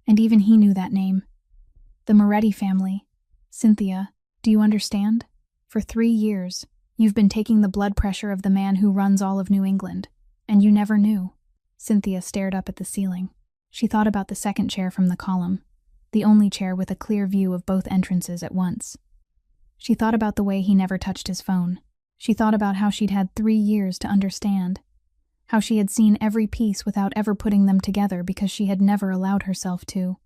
and even he knew that name. The Moretti family. Cynthia, do you understand? For 3 years, you've been taking the blood pressure of the man who runs all of New England, and you never knew." Cynthia stared up at the ceiling. She thought about the second chair from the column, the only chair with a clear view of both entrances at once. She thought about the way he never touched his phone. She thought about how she'd had 3 years to understand, how she had seen every piece without ever putting them together because she had never allowed herself to.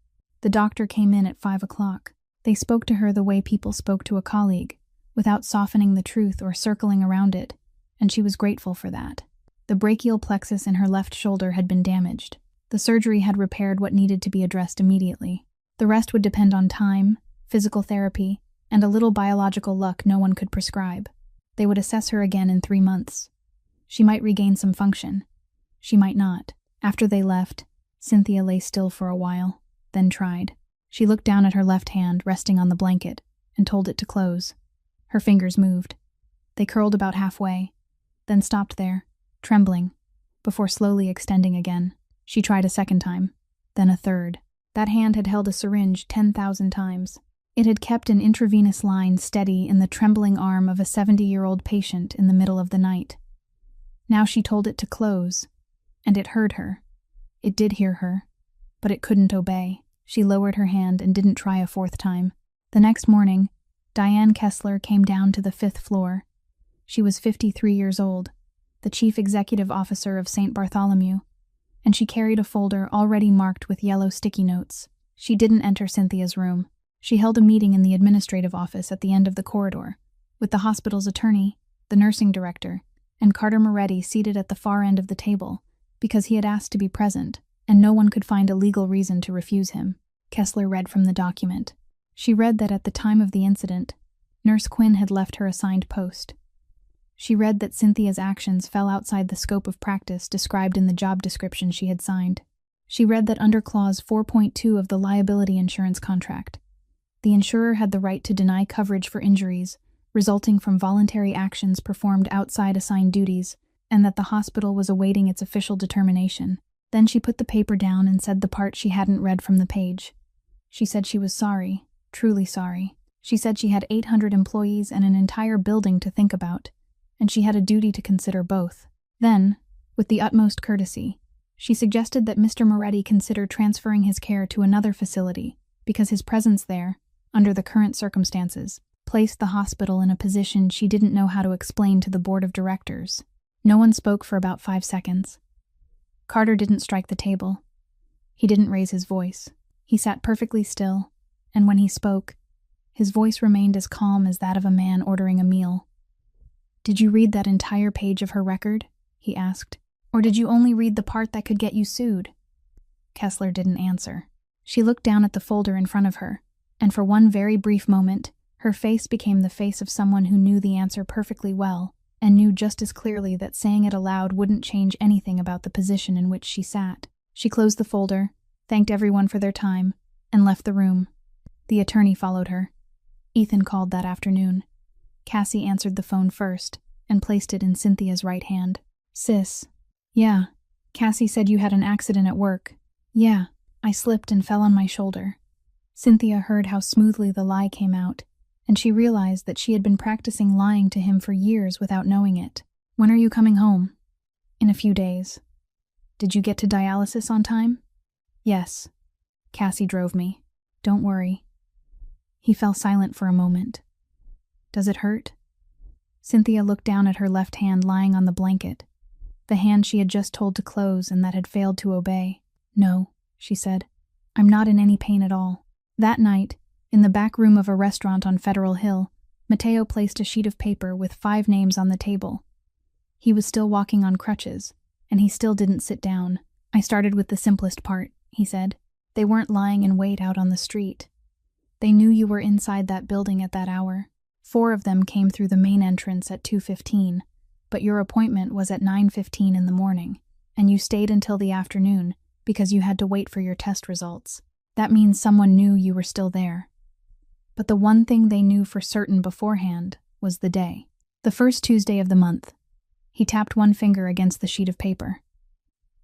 The doctor came in at 5 o'clock. They spoke to her the way people spoke to a colleague, without softening the truth or circling around it, and she was grateful for that. The brachial plexus in her left shoulder had been damaged. The surgery had repaired what needed to be addressed immediately. The rest would depend on time, physical therapy, and a little biological luck no one could prescribe. They would assess her again in 3 months. She might regain some function. She might not. After they left, Cynthia lay still for a while, then tried. She looked down at her left hand resting on the blanket and told it to close. Her fingers moved. They curled about halfway, then stopped there, trembling, before slowly extending again. She tried a second time, then a third. That hand had held a syringe 10,000 times. It had kept an intravenous line steady in the trembling arm of a 70-year-old patient in the middle of the night. Now she told it to close, and it heard her. It did hear her, but it couldn't obey. She lowered her hand and didn't try a fourth time. The next morning, Diane Kessler came down to the 5th floor. She was 53 years old, the chief executive officer of St. Bartholomew, and she carried a folder already marked with yellow sticky notes. She didn't enter Cynthia's room. She held a meeting in the administrative office at the end of the corridor, with the hospital's attorney, the nursing director, and Carter Moretti seated at the far end of the table, because he had asked to be present, and no one could find a legal reason to refuse him. Kessler read from the document. She read that at the time of the incident, Nurse Quinn had left her assigned post. She read that Cynthia's actions fell outside the scope of practice described in the job description she had signed. She read that under Clause 4.2 of the liability insurance contract, the insurer had the right to deny coverage for injuries resulting from voluntary actions performed outside assigned duties, and that the hospital was awaiting its official determination. Then she put the paper down and said the part she hadn't read from the page. She said she was sorry, truly sorry. She said she had 800 employees and an entire building to think about, and she had a duty to consider both. Then, with the utmost courtesy, she suggested that Mr. Moretti consider transferring his care to another facility, because his presence there, under the current circumstances, placed the hospital in a position she didn't know how to explain to the board of directors. No one spoke for about 5 seconds. Carter didn't strike the table. He didn't raise his voice. He sat perfectly still, and when he spoke, his voice remained as calm as that of a man ordering a meal. "Did you read that entire page of her record?" he asked. "Or did you only read the part that could get you sued?" Kessler didn't answer. She looked down at the folder in front of her, and for one very brief moment, her face became the face of someone who knew the answer perfectly well, and knew just as clearly that saying it aloud wouldn't change anything about the position in which she sat. She closed the folder, thanked everyone for their time, and left the room. The attorney followed her. Ethan called that afternoon. Cassie answered the phone first, and placed it in Cynthia's right hand. "Sis." "Yeah. Cassie said you had an accident at work." "Yeah. I slipped and fell on my shoulder." Cynthia heard how smoothly the lie came out, and she realized that she had been practicing lying to him for years without knowing it. "When are you coming home?" "In a few days." "Did you get to dialysis on time?" "Yes. Cassie drove me." "Don't worry." He fell silent for a moment. "Does it hurt?" Cynthia looked down at her left hand lying on the blanket, the hand she had just told to close and that had failed to obey. "No," she said. "I'm not in any pain at all." That night, in the back room of a restaurant on Federal Hill, Mateo placed a sheet of paper with 5 names on the table. He was still walking on crutches, and he still didn't sit down. "I started with the simplest part," he said. "They weren't lying in wait out on the street. They knew you were inside that building at that hour. 4 of them came through the main entrance at 2:15, but your appointment was at 9:15 in the morning, and you stayed until the afternoon because you had to wait for your test results. That means someone knew you were still there. But the one thing they knew for certain beforehand was the day. The first Tuesday of the month." He tapped one finger against the sheet of paper.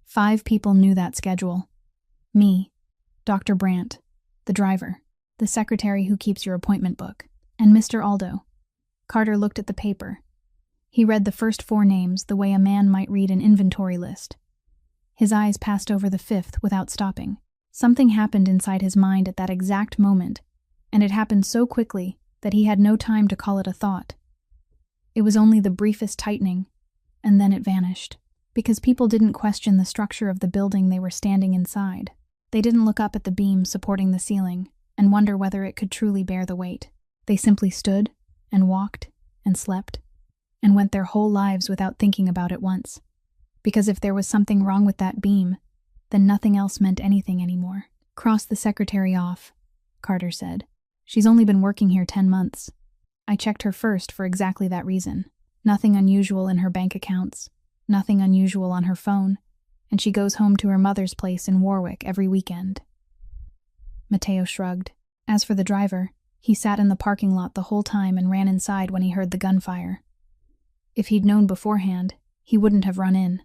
5 people knew that schedule. Me, Dr. Brandt, the driver, the secretary who keeps your appointment book, and Mr. Aldo. Carter looked at the paper. He read the first 4 names the way a man might read an inventory list. His eyes passed over the 5th without stopping. Something happened inside his mind at that exact moment, and it happened so quickly that he had no time to call it a thought. It was only the briefest tightening, and then it vanished, because people didn't question the structure of the building they were standing inside. They didn't look up at the beam supporting the ceiling and wonder whether it could truly bear the weight. They simply stood and walked and slept and went their whole lives without thinking about it once, because if there was something wrong with that beam, then nothing else meant anything anymore. "Cross the secretary off," Carter said. "She's only been working here 10 months. I checked her first for exactly that reason. Nothing unusual in her bank accounts, nothing unusual on her phone, and she goes home to her mother's place in Warwick every weekend." Mateo shrugged. As for the driver, he sat in the parking lot the whole time and ran inside when he heard the gunfire. If he'd known beforehand, he wouldn't have run in.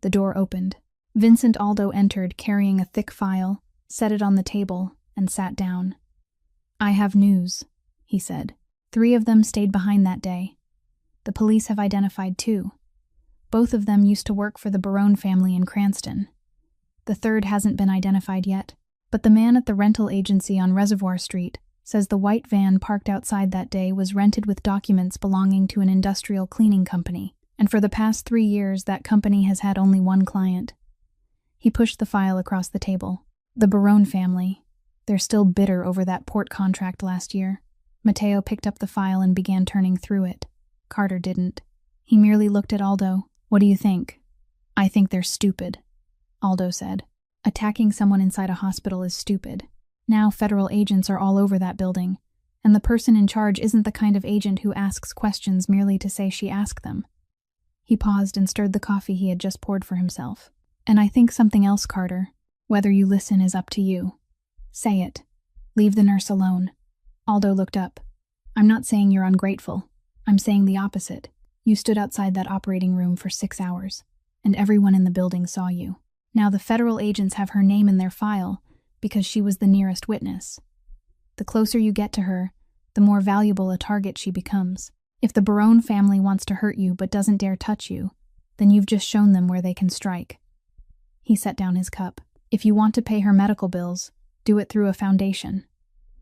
The door opened. Vincent Aldo entered carrying a thick file, set it on the table, and sat down. "I have news," he said. 3 of them stayed behind that day. The police have identified 2. Both of them used to work for the Barone family in Cranston. The 3rd hasn't been identified yet, but the man at the rental agency on Reservoir Street Says the white van parked outside that day was rented with documents belonging to an industrial cleaning company, and for the past 3 years that company has had only one client. He pushed the file across the table. The Barone family. They're still bitter over that port contract last year. Matteo picked up the file and began turning through it. Carter didn't. He merely looked at Aldo. What do you think? I think they're stupid, Aldo said. Attacking someone inside a hospital is stupid. Now federal agents are all over that building, and the person in charge isn't the kind of agent who asks questions merely to say she asked them. He paused and stirred the coffee he had just poured for himself. And I think something else, Carter. Whether you listen is up to you. Say it. Leave the nurse alone. Aldo looked up. I'm not saying you're ungrateful. I'm saying the opposite. You stood outside that operating room for 6 hours, and everyone in the building saw you. Now the federal agents have her name in their file because she was the nearest witness. The closer you get to her, the more valuable a target she becomes. If the Barone family wants to hurt you but doesn't dare touch you, then you've just shown them where they can strike. He set down his cup. If you want to pay her medical bills, do it through a foundation.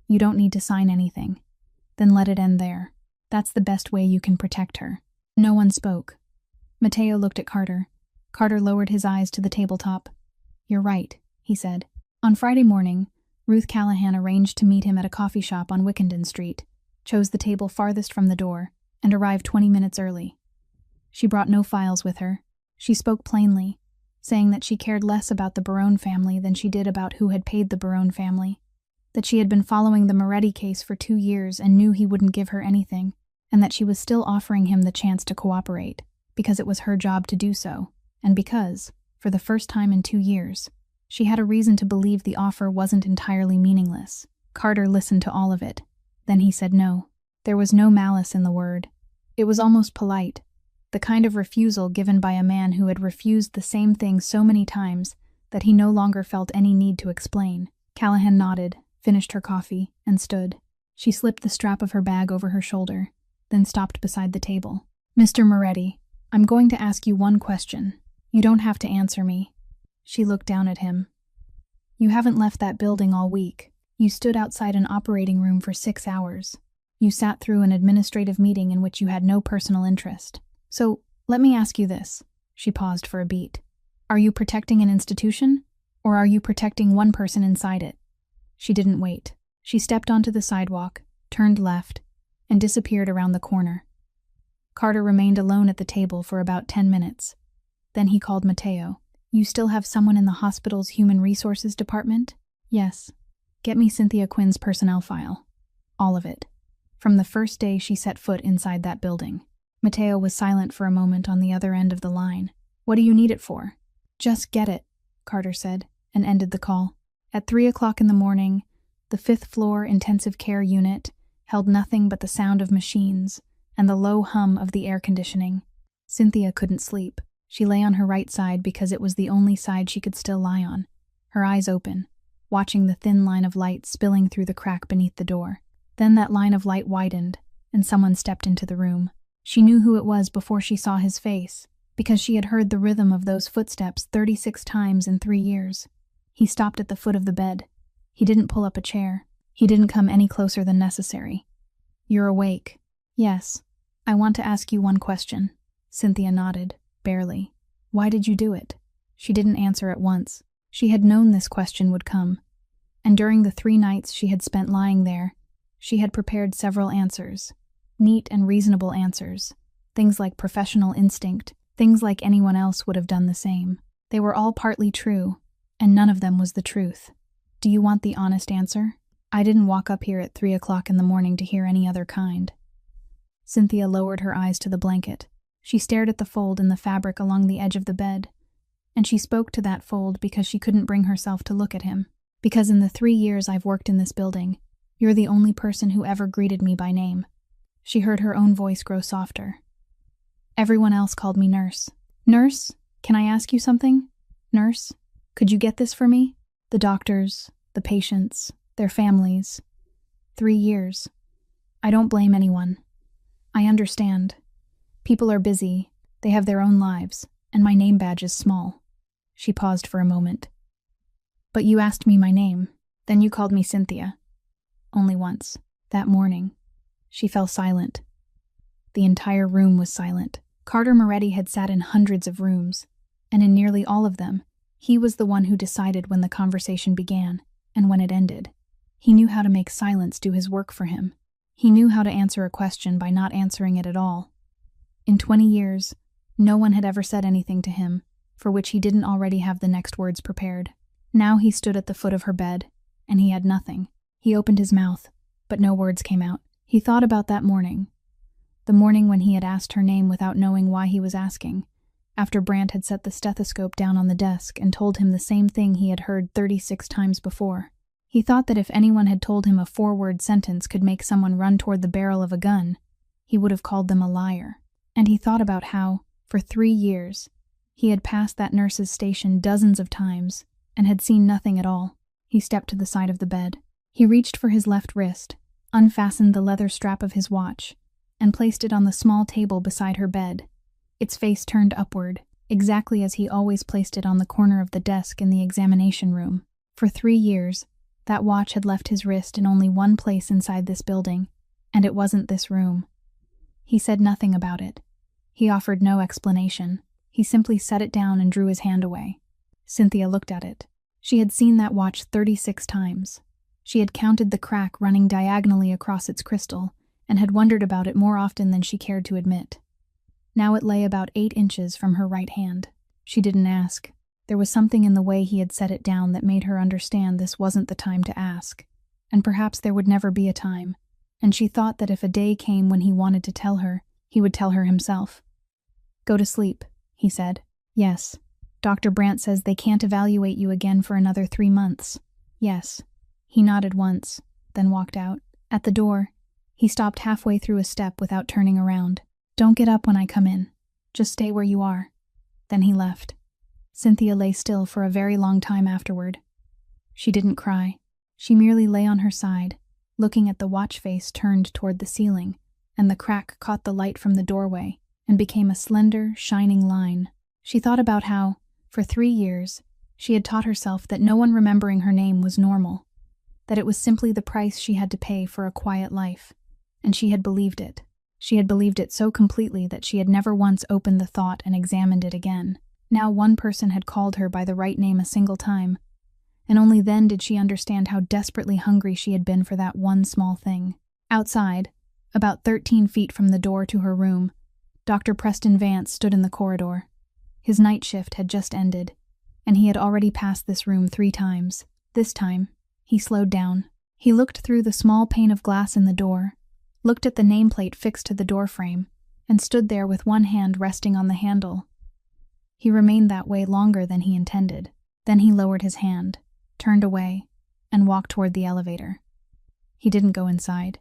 You don't need to sign anything. Then let it end there. That's the best way you can protect her. No one spoke. Matteo looked at Carter. Carter lowered his eyes to the tabletop. You're right, he said. On Friday morning, Ruth Callahan arranged to meet him at a coffee shop on Wickenden Street, chose the table farthest from the door, and arrived 20 minutes early. She brought no files with her. She spoke plainly, saying that she cared less about the Barone family than she did about who had paid the Barone family, that she had been following the Moretti case for 2 years and knew he wouldn't give her anything, and that she was still offering him the chance to cooperate, because it was her job to do so, and because, for the first time in 2 years, she had a reason to believe the offer wasn't entirely meaningless. Carter listened to all of it. Then he said no. There was no malice in the word. It was almost polite, the kind of refusal given by a man who had refused the same thing so many times that he no longer felt any need to explain. Callahan nodded, finished her coffee, and stood. She slipped the strap of her bag over her shoulder, then stopped beside the table. Mr. Moretti, I'm going to ask you one question. You don't have to answer me. She looked down at him. You haven't left that building all week. You stood outside an operating room for 6 hours. You sat through an administrative meeting in which you had no personal interest. So, let me ask you this. She paused for a beat. Are you protecting an institution, or are you protecting one person inside it? She didn't wait. She stepped onto the sidewalk, turned left, and disappeared around the corner. Carter remained alone at the table for about 10 minutes. Then he called Matteo. You still have someone in the hospital's human resources department? Yes. Get me Cynthia Quinn's personnel file. All of it. From the first day she set foot inside that building. Matteo was silent for a moment on the other end of the line. What do you need it for? Just get it, Carter said, and ended the call. At 3 o'clock in the morning, the 5th floor intensive care unit held nothing but the sound of machines and the low hum of the air conditioning. Cynthia couldn't sleep. She lay on her right side because it was the only side she could still lie on, her eyes open, watching the thin line of light spilling through the crack beneath the door. Then that line of light widened, and someone stepped into the room. She knew who it was before she saw his face, because she had heard the rhythm of those footsteps 36 times in 3 years. He stopped at the foot of the bed. He didn't pull up a chair. He didn't come any closer than necessary. You're awake. Yes. I want to ask you one question. Cynthia nodded, barely. Why did you do it? She didn't answer at once. She had known this question would come. And during the 3 nights she had spent lying there, she had prepared several answers. Neat and reasonable answers. Things like professional instinct. Things like anyone else would have done the same. They were all partly true, and none of them was the truth. Do you want the honest answer? I didn't walk up here at 3 o'clock in the morning to hear any other kind. Cynthia lowered her eyes to the blanket. She stared at the fold in the fabric along the edge of the bed, and she spoke to that fold because she couldn't bring herself to look at him. Because in the 3 years I've worked in this building, you're the only person who ever greeted me by name. She heard her own voice grow softer. Everyone else called me Nurse. Nurse, can I ask you something? Nurse, could you get this for me? The doctors, the patients, their families. 3 years. I don't blame anyone. I understand. People are busy, they have their own lives, and my name badge is small. She paused for a moment. But you asked me my name, then you called me Cynthia. only once. That morning, she fell silent. The entire room was silent. Carter Moretti had sat in hundreds of rooms, and in nearly all of them, he was the one who decided when the conversation began and when it ended. He knew how to make silence do his work for him. He knew how to answer a question by not answering it at all. In 20 years, no one had ever said anything to him for which he didn't already have the next words prepared. Now he stood at the foot of her bed, and he had nothing. He opened his mouth, but no words came out. He thought about that morning. The morning when he had asked her name without knowing why he was asking, after Brandt had set the stethoscope down on the desk and told him the same thing he had heard 36 times before. He thought that if anyone had told him a 4-word sentence could make someone run toward the barrel of a gun, he would have called them a liar. And he thought about how, for 3 years, he had passed that nurse's station dozens of times and had seen nothing at all. He stepped to the side of the bed. He reached for his left wrist, unfastened the leather strap of his watch, and placed it on the small table beside her bed, its face turned upward, exactly as he always placed it on the corner of the desk in the examination room. For 3 years, that watch had left his wrist in only one place inside this building, and it wasn't this room. He said nothing about it. He offered no explanation. He simply set it down and drew his hand away. Cynthia looked at it. She had seen that watch 36 times. She had counted the crack running diagonally across its crystal, and had wondered about it more often than she cared to admit. Now it lay about 8 inches from her right hand. She didn't ask. There was something in the way he had set it down that made her understand this wasn't the time to ask, and perhaps there would never be a time, and she thought that if a day came when he wanted to tell her, he would tell her himself. "Go to sleep," he said. "Yes. Dr. Brandt says they can't evaluate you again for another 3 months. Yes." He nodded once, then walked out. At the door, he stopped halfway through a step without turning around. "Don't get up when I come in. Just stay where you are." Then he left. Cynthia lay still for a very long time afterward. She didn't cry. She merely lay on her side, looking at the watch face turned toward the ceiling, and the crack caught the light from the doorway and became a slender, shining line. She thought about how, for 3 years, she had taught herself that no one remembering her name was normal, that it was simply the price she had to pay for a quiet life, and she had believed it. She had believed it so completely that she had never once opened the thought and examined it again. Now one person had called her by the right name a single time, and only then did she understand how desperately hungry she had been for that one small thing. Outside, about 13 feet from the door to her room, Dr. Preston Vance stood in the corridor. His night shift had just ended, and he had already passed this room 3 times. This time, he slowed down. He looked through the small pane of glass in the door, looked at the nameplate fixed to the doorframe, and stood there with one hand resting on the handle. He remained that way longer than he intended. Then he lowered his hand, turned away, and walked toward the elevator. He didn't go inside.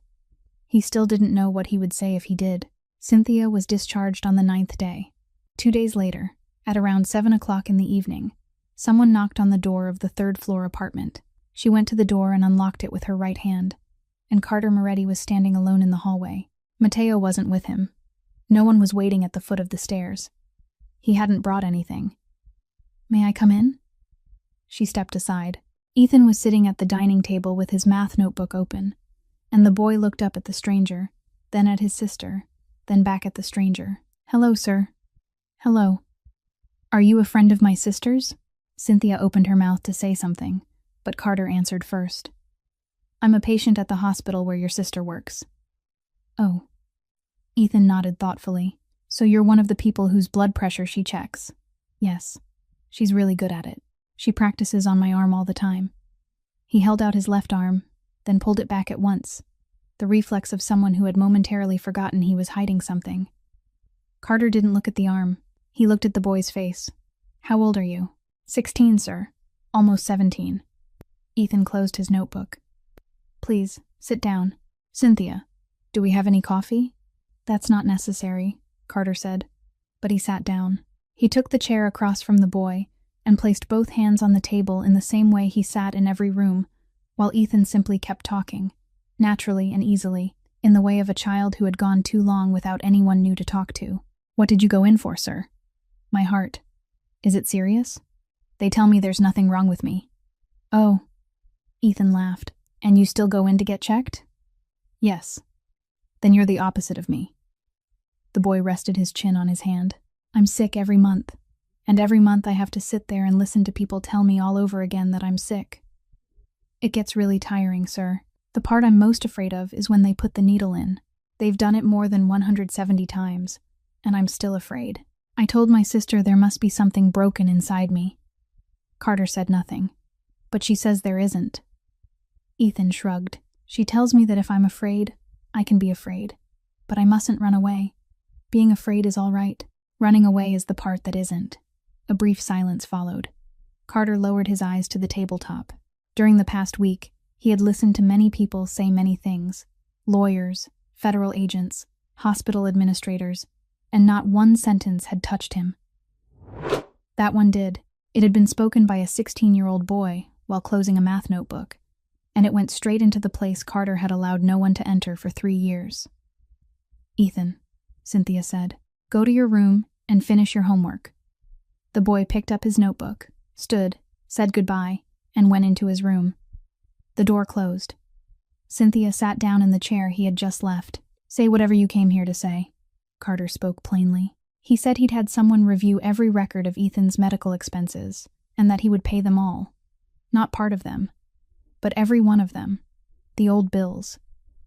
He still didn't know what he would say if he did. Cynthia was discharged on the 9th day. 2 days later, at around 7 o'clock in the evening, someone knocked on the door of the 3rd-floor apartment. She went to the door and unlocked it with her right hand, and Carter Moretti was standing alone in the hallway. Matteo wasn't with him. No one was waiting at the foot of the stairs. He hadn't brought anything. "May I come in?" She stepped aside. Ethan was sitting at the dining table with his math notebook open, and the boy looked up at the stranger, then at his sister, then back at the stranger. "Hello, sir." "Hello. Are you a friend of my sister's?" Cynthia opened her mouth to say something, but Carter answered first. "I'm a patient at the hospital where your sister works." "Oh." Ethan nodded thoughtfully. "So you're one of the people whose blood pressure she checks?" "Yes. She's really good at it. She practices on my arm all the time." He held out his left arm, then pulled it back at once, the reflex of someone who had momentarily forgotten he was hiding something. Carter didn't look at the arm. He looked at the boy's face. "How old are you?" 16, sir. Almost 17. Ethan closed his notebook. "Please, sit down. Cynthia, do we have any coffee?" "That's not necessary," Carter said, but he sat down. He took the chair across from the boy and placed both hands on the table in the same way he sat in every room, while Ethan simply kept talking, naturally and easily, in the way of a child who had gone too long without anyone new to talk to. "What did you go in for, sir?" "My heart." "Is it serious?" "They tell me there's nothing wrong with me." "Oh." Ethan laughed. And you still go in to get checked? Yes. Then you're the opposite of me. The boy rested his chin on his hand. I'm sick every month. And every month I have to sit there and listen to people tell me all over again that I'm sick. It gets really tiring, sir. The part I'm most afraid of is when they put the needle in. They've done it more than 170 times, and I'm still afraid. I told my sister there must be something broken inside me. Carter said nothing, but she says there isn't. Ethan shrugged. She tells me that if I'm afraid, I can be afraid, but I mustn't run away. Being afraid is all right. Running away is the part that isn't. A brief silence followed. Carter lowered his eyes to the tabletop. During the past week, he had listened to many people say many things. Lawyers, federal agents, hospital administrators, and not one sentence had touched him. That one did. It had been spoken by a 16-year-old boy while closing a math notebook, and it went straight into the place Carter had allowed no one to enter for 3 years. Ethan, Cynthia said, go to your room and finish your homework. The boy picked up his notebook, stood, said goodbye, and went into his room. The door closed. Cynthia sat down in the chair he had just left. Say whatever you came here to say. Carter spoke plainly. He said he'd had someone review every record of Ethan's medical expenses, and that he would pay them all. Not part of them, but every one of them. The old bills,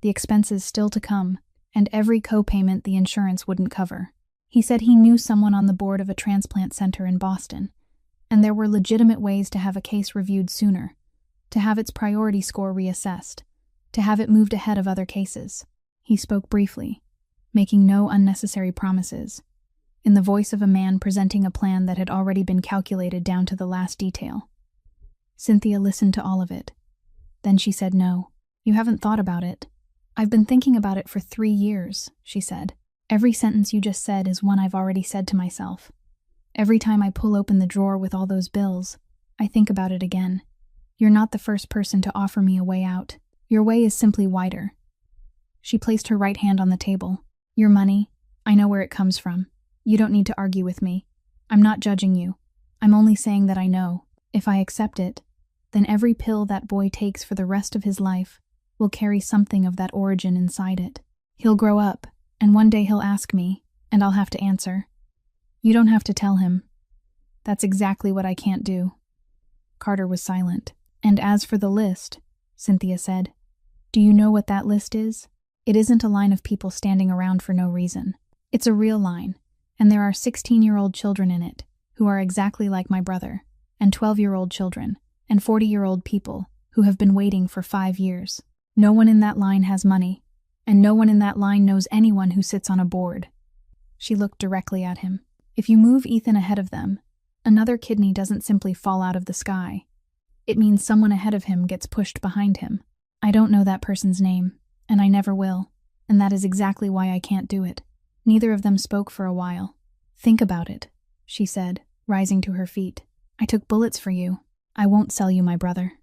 the expenses still to come, and every co-payment the insurance wouldn't cover. He said he knew someone on the board of a transplant center in Boston, and there were legitimate ways to have a case reviewed sooner, to have its priority score reassessed, to have it moved ahead of other cases. He spoke briefly, making no unnecessary promises, in the voice of a man presenting a plan that had already been calculated down to the last detail. Cynthia listened to all of it. Then she said no. You haven't thought about it. I've been thinking about it for 3 years, she said. Every sentence you just said is one I've already said to myself. Every time I pull open the drawer with all those bills, I think about it again. You're not the first person to offer me a way out. Your way is simply wider. She placed her right hand on the table. Your money, I know where it comes from. You don't need to argue with me. I'm not judging you. I'm only saying that I know. If I accept it, then every pill that boy takes for the rest of his life will carry something of that origin inside it. He'll grow up, and one day he'll ask me, and I'll have to answer. You don't have to tell him. That's exactly what I can't do. Carter was silent. And as for the list, Cynthia said, do you know what that list is? It isn't a line of people standing around for no reason. It's a real line, and there are 16-year-old children in it who are exactly like my brother, and 12-year-old children, and 40-year-old people who have been waiting for 5 years. No one in that line has money, and no one in that line knows anyone who sits on a board. She looked directly at him. If you move Ethan ahead of them, another kidney doesn't simply fall out of the sky. It means someone ahead of him gets pushed behind him. I don't know that person's name, and I never will, and that is exactly why I can't do it. Neither of them spoke for a while. Think about it, she said, rising to her feet. I took bullets for you. I won't sell you my brother.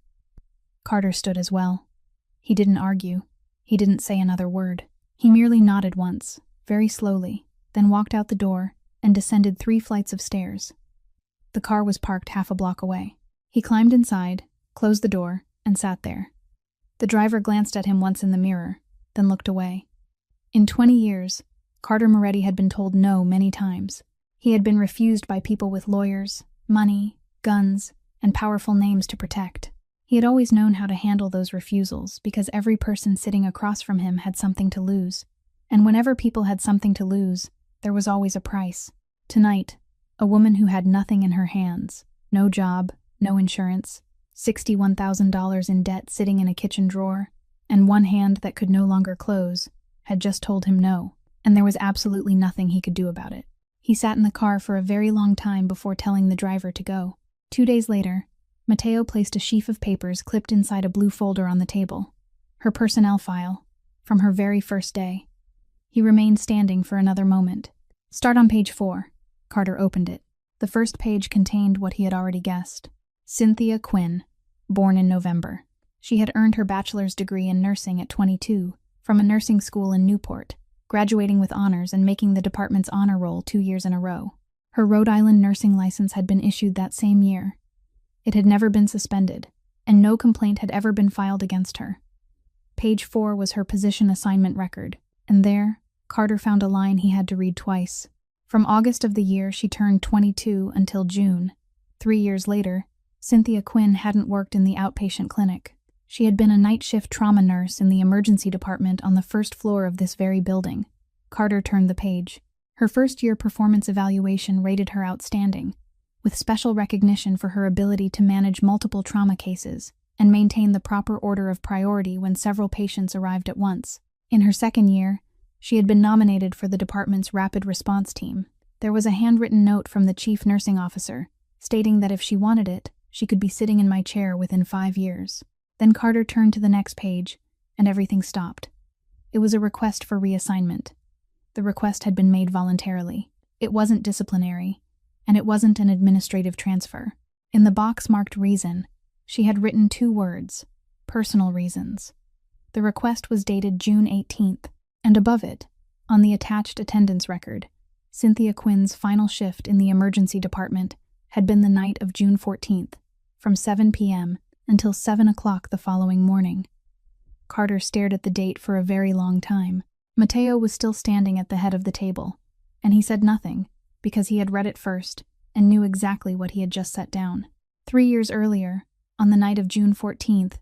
Carter stood as well. He didn't argue. He didn't say another word. He merely nodded once, very slowly, then walked out the door and descended 3 flights of stairs. The car was parked half a block away. He climbed inside, closed the door, and sat there. The driver glanced at him once in the mirror, then looked away. In 20 years, Carter Moretti had been told no many times. He had been refused by people with lawyers, money, guns, and powerful names to protect. He had always known how to handle those refusals because every person sitting across from him had something to lose. And whenever people had something to lose, there was always a price. Tonight, a woman who had nothing in her hands, no job, no insurance, $61,000 in debt sitting in a kitchen drawer, and one hand that could no longer close, had just told him no, and there was absolutely nothing he could do about it. He sat in the car for a very long time before telling the driver to go. 2 days later, Mateo placed a sheaf of papers clipped inside a blue folder on the table. Her personnel file, from her very first day. He remained standing for another moment. Start on page 4. Carter opened it. The first page contained what he had already guessed. Cynthia Quinn, born in November. She had earned her bachelor's degree in nursing at 22 from a nursing school in Newport, graduating with honors and making the department's honor roll 2 years in a row. Her Rhode Island nursing license had been issued that same year. It had never been suspended, and no complaint had ever been filed against her. Page 4 was her position assignment record, and there, Carter found a line he had to read twice. From August of the year she turned 22 until June. 3 years later, Cynthia Quinn hadn't worked in the outpatient clinic. She had been a night shift trauma nurse in the emergency department on the first floor of this very building. Carter turned the page. Her first-year performance evaluation rated her outstanding, with special recognition for her ability to manage multiple trauma cases and maintain the proper order of priority when several patients arrived at once. In her second year, she had been nominated for the department's rapid response team. There was a handwritten note from the chief nursing officer, stating that if she wanted it, she could be sitting in my chair within 5 years. Then Carter turned to the next page, and everything stopped. It was a request for reassignment. The request had been made voluntarily. It wasn't disciplinary, and it wasn't an administrative transfer. In the box marked reason, she had written 2 words: personal reasons. The request was dated June 18th, and above it, on the attached attendance record, Cynthia Quinn's final shift in the emergency department had been the night of June 14th, from 7 p.m. until 7 o'clock the following morning. Carter stared at the date for a very long time. Mateo was still standing at the head of the table, and he said nothing, because he had read it first and knew exactly what he had just set down. 3 years earlier, on the night of June 14th,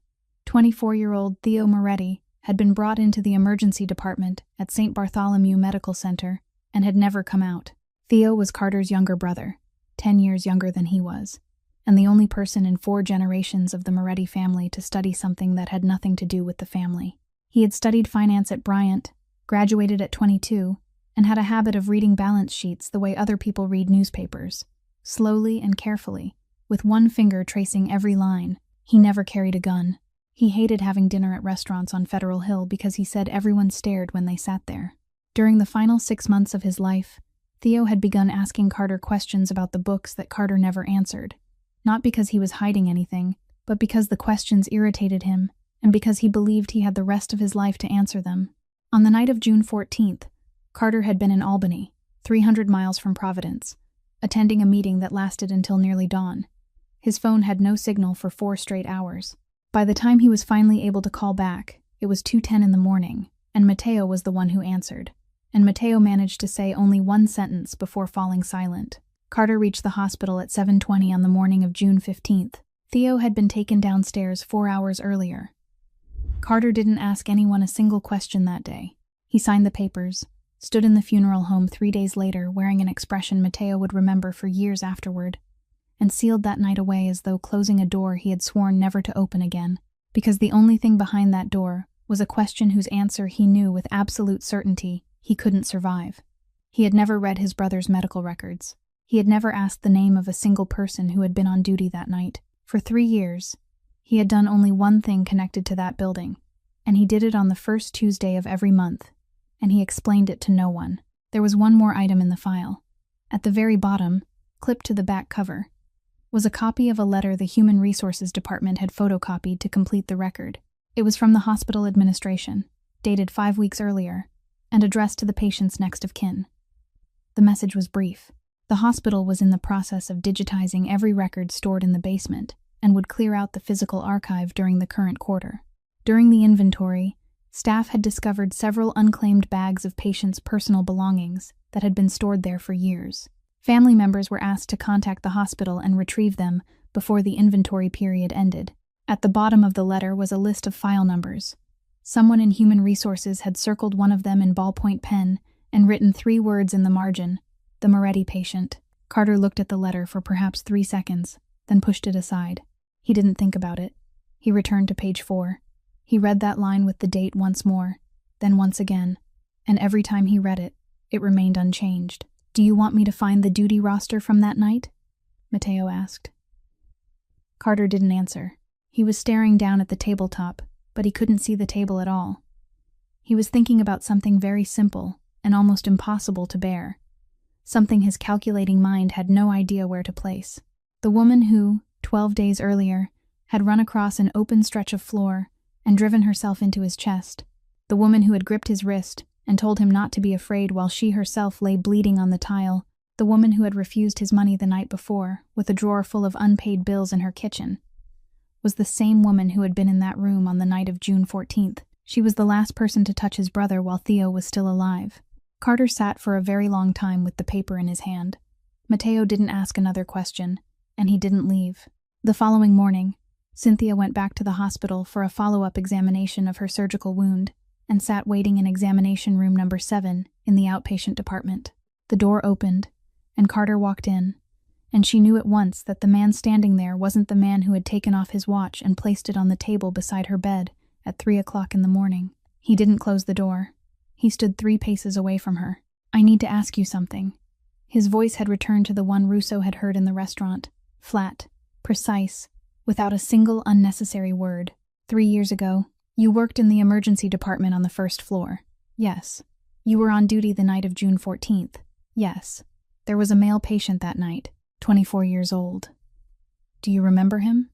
24-year-old Theo Moretti had been brought into the emergency department at St. Bartholomew Medical Center and had never come out. Theo was Carter's younger brother, 10 years younger than he was, and the only person in 4 generations of the Moretti family to study something that had nothing to do with the family. He had studied finance at Bryant, graduated at 22, and had a habit of reading balance sheets the way other people read newspapers, slowly and carefully, with one finger tracing every line. He never carried a gun. He hated having dinner at restaurants on Federal Hill because he said everyone stared when they sat there. During the final 6 months of his life, Theo had begun asking Carter questions about the books that Carter never answered, not because he was hiding anything, but because the questions irritated him and because he believed he had the rest of his life to answer them. On the night of June 14th, Carter had been in Albany, 300 miles from Providence, attending a meeting that lasted until nearly dawn. His phone had no signal for 4 straight hours. By the time he was finally able to call back, it was 2:10 in the morning, and Mateo was the one who answered. And Mateo managed to say only one sentence before falling silent. Carter reached the hospital at 7:20 on the morning of June 15th. Theo had been taken downstairs 4 hours earlier. Carter didn't ask anyone a single question that day. He signed the papers, stood in the funeral home 3 days later wearing an expression Mateo would remember for years afterward, and sealed that night away as though closing a door he had sworn never to open again, because the only thing behind that door was a question whose answer he knew with absolute certainty he couldn't survive. He had never read his brother's medical records. He had never asked the name of a single person who had been on duty that night. For 3 years, he had done only one thing connected to that building, and he did it on the first Tuesday of every month, and he explained it to no one. There was one more item in the file. At the very bottom, clipped to the back cover, was a copy of a letter the Human Resources Department had photocopied to complete the record. It was from the hospital administration, dated 5 weeks earlier, and addressed to the patient's next of kin. The message was brief. The hospital was in the process of digitizing every record stored in the basement and would clear out the physical archive during the current quarter. During the inventory, staff had discovered several unclaimed bags of patients' personal belongings that had been stored there for years. Family members were asked to contact the hospital and retrieve them before the inventory period ended. At the bottom of the letter was a list of file numbers. Someone in Human Resources had circled one of them in ballpoint pen and written 3 words in the margin: the Moretti patient. Carter looked at the letter for perhaps 3 seconds, then pushed it aside. He didn't think about it. He returned to page 4. He read that line with the date once more, then once again, and every time he read it, it remained unchanged. "Do you want me to find the duty roster from that night?" Mateo asked. Carter didn't answer. He was staring down at the tabletop, but he couldn't see the table at all. He was thinking about something very simple and almost impossible to bear, something his calculating mind had no idea where to place. The woman who, 12 days earlier, had run across an open stretch of floor and driven herself into his chest. The woman who had gripped his wrist and told him not to be afraid while she herself lay bleeding on the tile. The woman who had refused his money the night before, with a drawer full of unpaid bills in her kitchen. was the same woman who had been in that room on the night of June 14th. She was the last person to touch his brother while Theo was still alive. Carter sat for a very long time with the paper in his hand. Mateo didn't ask another question, and he didn't leave. The following morning, Cynthia went back to the hospital for a follow-up examination of her surgical wound and sat waiting in examination room number 7 in the outpatient department. The door opened, and Carter walked in, and she knew at once that the man standing there wasn't the man who had taken off his watch and placed it on the table beside her bed at 3 o'clock in the morning. He didn't close the door. He stood 3 paces away from her. "I need to ask you something." His voice had returned to the one Russo had heard in the restaurant, flat, precise, without a single unnecessary word. 3 years ago, you worked in the emergency department on the first floor. Yes. You were on duty the night of June 14th. Yes. There was a male patient that night, 24 years old. Do you remember him?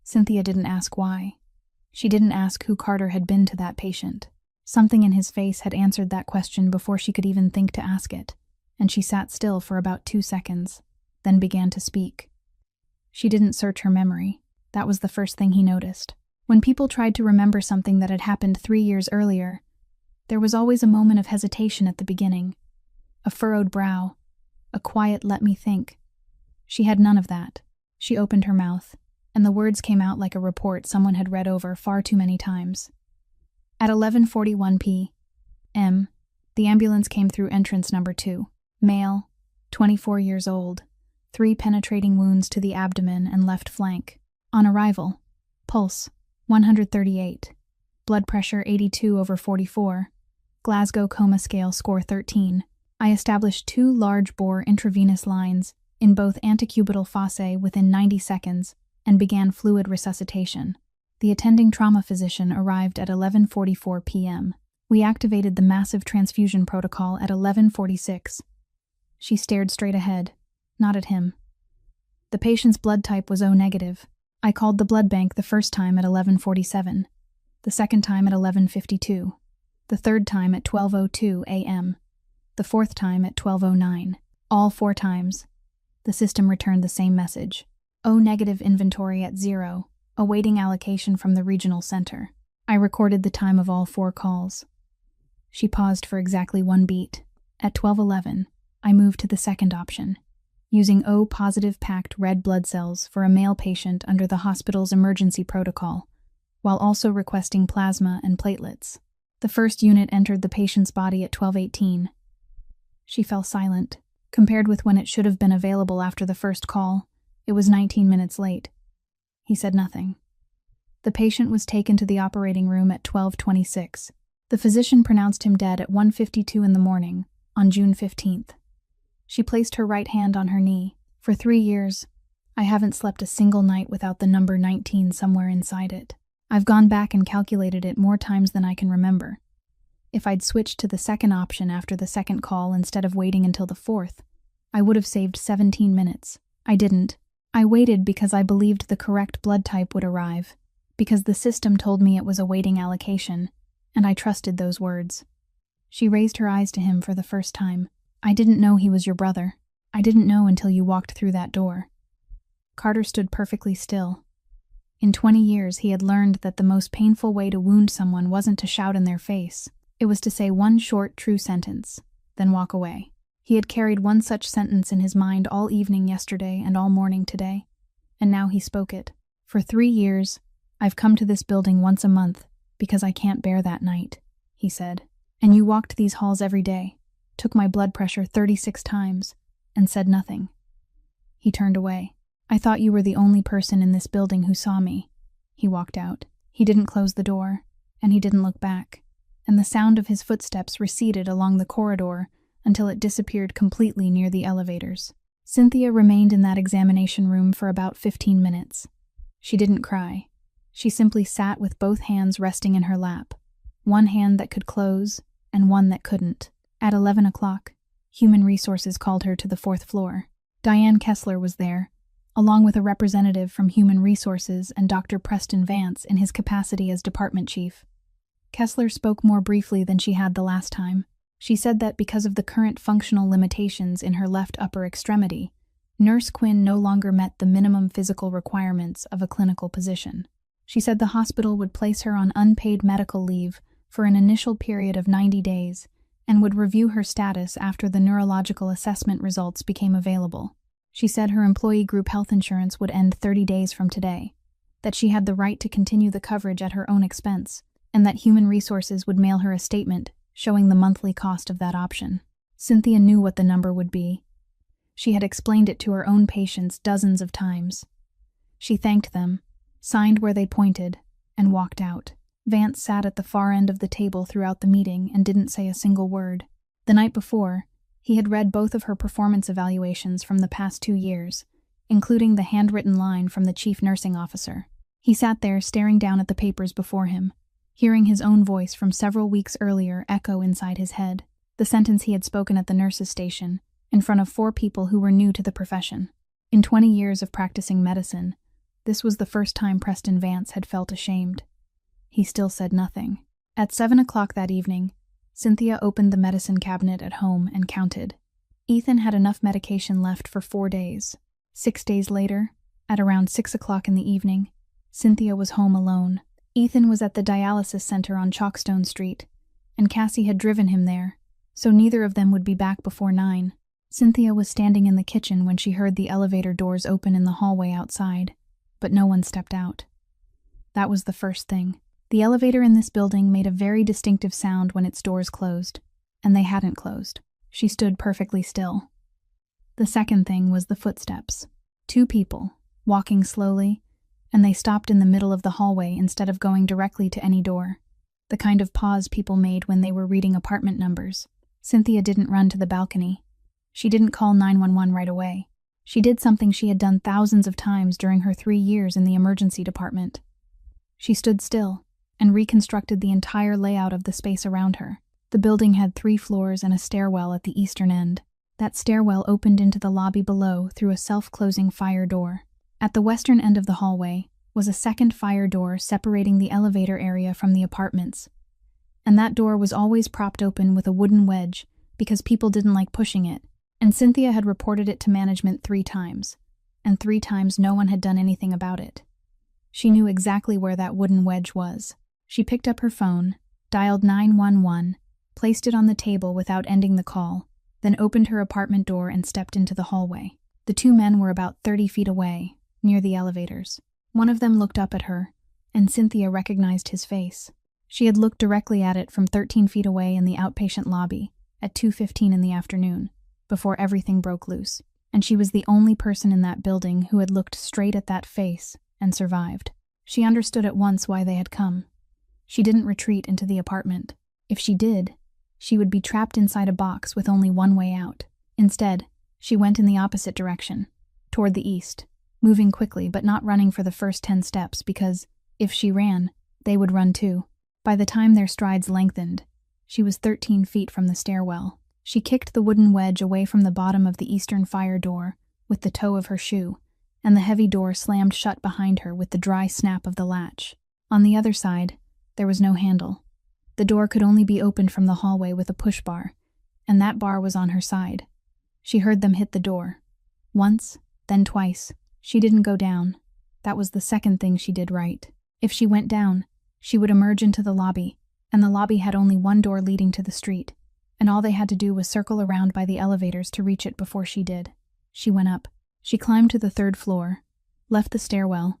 Cynthia didn't ask why. She didn't ask who Carter had been to that patient. Something in his face had answered that question before she could even think to ask it, and she sat still for about 2 seconds, then began to speak. She didn't search her memory. That was the first thing he noticed. When people tried to remember something that had happened 3 years earlier, there was always a moment of hesitation at the beginning. A furrowed brow. A quiet "let me think." She had none of that. She opened her mouth, and the words came out like a report someone had read over far too many times. At 11:41 p.m., the ambulance came through entrance number 2. Male, 24 years old, 3 penetrating wounds to the abdomen and left flank. On arrival, pulse 138, blood pressure 82/44, Glasgow Coma Scale score 13. I established 2 large-bore intravenous lines in both antecubital fossae within 90 seconds and began fluid resuscitation. The attending trauma physician arrived at 11:44 p.m. We activated the massive transfusion protocol at 11:46. She stared straight ahead, not at him. The patient's blood type was O negative. I called the blood bank the first time at 11:47, the second time at 11:52, the third time at 12:02 a.m., the fourth time at 12:09. All 4 times, the system returned the same message. O negative inventory at 0, awaiting allocation from the regional center. I recorded the time of all 4 calls. She paused for exactly 1 beat. At 12:11, I moved to the second option, using O positive packed red blood cells for a male patient under the hospital's emergency protocol, while also requesting plasma and platelets. The first unit entered the patient's body at 12:18. She fell silent. Compared with when it should have been available after the first call, it was 19 minutes late. He said nothing. The patient was taken to the operating room at 12:26. The physician pronounced him dead at 1:52 in the morning, on June 15th. She placed her right hand on her knee. For 3 years, I haven't slept a single night without the number 19 somewhere inside it. I've gone back and calculated it more times than I can remember. If I'd switched to the second option after the second call instead of waiting until the 4th, I would have saved 17 minutes. I didn't. I waited because I believed the correct blood type would arrive, because the system told me it was awaiting allocation, and I trusted those words. She raised her eyes to him for the first time. I didn't know he was your brother. I didn't know until you walked through that door. Carter stood perfectly still. In 20 years, he had learned that the most painful way to wound someone wasn't to shout in their face. It was to say one short, true sentence, then walk away. He had carried one such sentence in his mind all evening yesterday and all morning today, and now he spoke it. For 3 years, I've come to this building once a month because I can't bear that night, he said. And you walked these halls every day, took my blood pressure 36 times, and said nothing. He turned away. I thought you were the only person in this building who saw me. He walked out. He didn't close the door, and he didn't look back, and the sound of his footsteps receded along the corridor until it disappeared completely near the elevators. Cynthia remained in that examination room for about 15 minutes. She didn't cry. She simply sat with both hands resting in her lap, one hand that could close and one that couldn't. At 11 o'clock, Human Resources called her to the 4th floor. Diane Kessler was there, along with a representative from Human Resources and Dr. Preston Vance in his capacity as department chief. Kessler spoke more briefly than she had the last time. She said that because of the current functional limitations in her left upper extremity, Nurse Quinn no longer met the minimum physical requirements of a clinical position. She said the hospital would place her on unpaid medical leave for an initial period of 90 days and would review her status after the neurological assessment results became available. She said her employee group health insurance would end 30 days from today, that she had the right to continue the coverage at her own expense, and that Human Resources would mail her a statement showing the monthly cost of that option. Cynthia knew what the number would be. She had explained it to her own patients dozens of times. She thanked them, signed where they pointed, and walked out. Vance sat at the far end of the table throughout the meeting and didn't say a single word. The night before, he had read both of her performance evaluations from the past 2 years, including the handwritten line from the chief nursing officer. He sat there staring down at the papers before him, hearing his own voice from several weeks earlier echo inside his head, the sentence he had spoken at the nurses' station, in front of 4 people who were new to the profession. In 20 years of practicing medicine, this was the first time Preston Vance had felt ashamed. He still said nothing. At 7 o'clock that evening, Cynthia opened the medicine cabinet at home and counted. Ethan had enough medication left for 4 days. 6 days later, at around 6 o'clock in the evening, Cynthia was home alone. Ethan was at the dialysis center on Chalkstone Street, and Cassie had driven him there, so neither of them would be back before 9. Cynthia was standing in the kitchen when she heard the elevator doors open in the hallway outside, but no one stepped out. That was the first thing. The elevator in this building made a very distinctive sound when its doors closed, and they hadn't closed. She stood perfectly still. The second thing was the footsteps. 2 people, walking slowly, and they stopped in the middle of the hallway instead of going directly to any door. The kind of pause people made when they were reading apartment numbers. Cynthia didn't run to the balcony. She didn't call 911 right away. She did something she had done thousands of times during her 3 years in the emergency department. She stood still and reconstructed the entire layout of the space around her. The building had 3 floors and a stairwell at the eastern end. That stairwell opened into the lobby below through a self-closing fire door. At the western end of the hallway was a second fire door separating the elevator area from the apartments. And that door was always propped open with a wooden wedge because people didn't like pushing it, and Cynthia had reported it to management 3 times, and 3 times no one had done anything about it. She knew exactly where that wooden wedge was. She picked up her phone, dialed 911, placed it on the table without ending the call, then opened her apartment door and stepped into the hallway. The 2 men were about 30 feet away, near the elevators. One of them looked up at her, and Cynthia recognized his face. She had looked directly at it from 13 feet away in the outpatient lobby at 2:15 in the afternoon, before everything broke loose, and she was the only person in that building who had looked straight at that face and survived. She understood at once why they had come. She didn't retreat into the apartment. If she did, she would be trapped inside a box with only one way out. Instead, she went in the opposite direction, toward the east, moving quickly but not running for the first 10 steps because, if she ran, they would run too. By the time their strides lengthened, she was 13 feet from the stairwell. She kicked the wooden wedge away from the bottom of the eastern fire door with the toe of her shoe, and the heavy door slammed shut behind her with the dry snap of the latch. On the other side, there was no handle. The door could only be opened from the hallway with a push bar, and that bar was on her side. She heard them hit the door. Once, then twice. She didn't go down. That was the second thing she did right. If she went down, she would emerge into the lobby, and the lobby had only one door leading to the street, and all they had to do was circle around by the elevators to reach it before she did. She went up. She climbed to the 3rd floor, left the stairwell,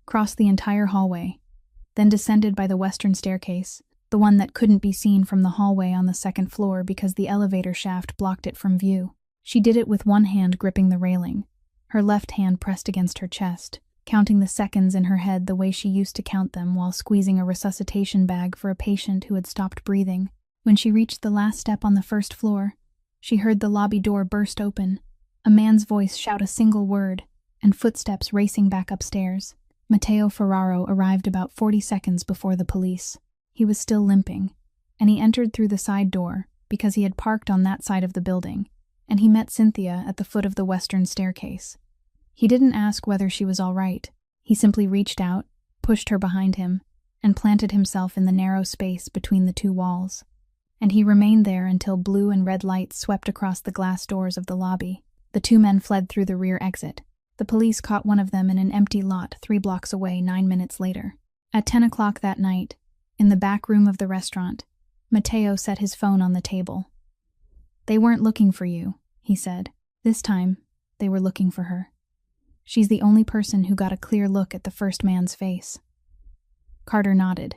crossed the entire hallway, then descended by the western staircase, the one that couldn't be seen from the hallway on the 2nd floor because the elevator shaft blocked it from view. She did it with one hand gripping the railing, her left hand pressed against her chest, counting the seconds in her head the way she used to count them while squeezing a resuscitation bag for a patient who had stopped breathing. When she reached the last step on the 1st floor, she heard the lobby door burst open, a man's voice shout a single word, and footsteps racing back upstairs. Matteo Ferraro arrived about 40 seconds before the police. He was still limping, and he entered through the side door because he had parked on that side of the building, and he met Cynthia at the foot of the western staircase. He didn't ask whether she was all right. He simply reached out, pushed her behind him, and planted himself in the narrow space between the 2 walls. And he remained there until blue and red lights swept across the glass doors of the lobby. The two men fled through the rear exit. The police caught one of them in an empty lot 3 blocks away 9 minutes later. At 10 o'clock that night, in the back room of the restaurant, Matteo set his phone on the table. "They weren't looking for you," he said. This time, they were looking for her. She's the only person who got a clear look at the first man's face. Carter nodded.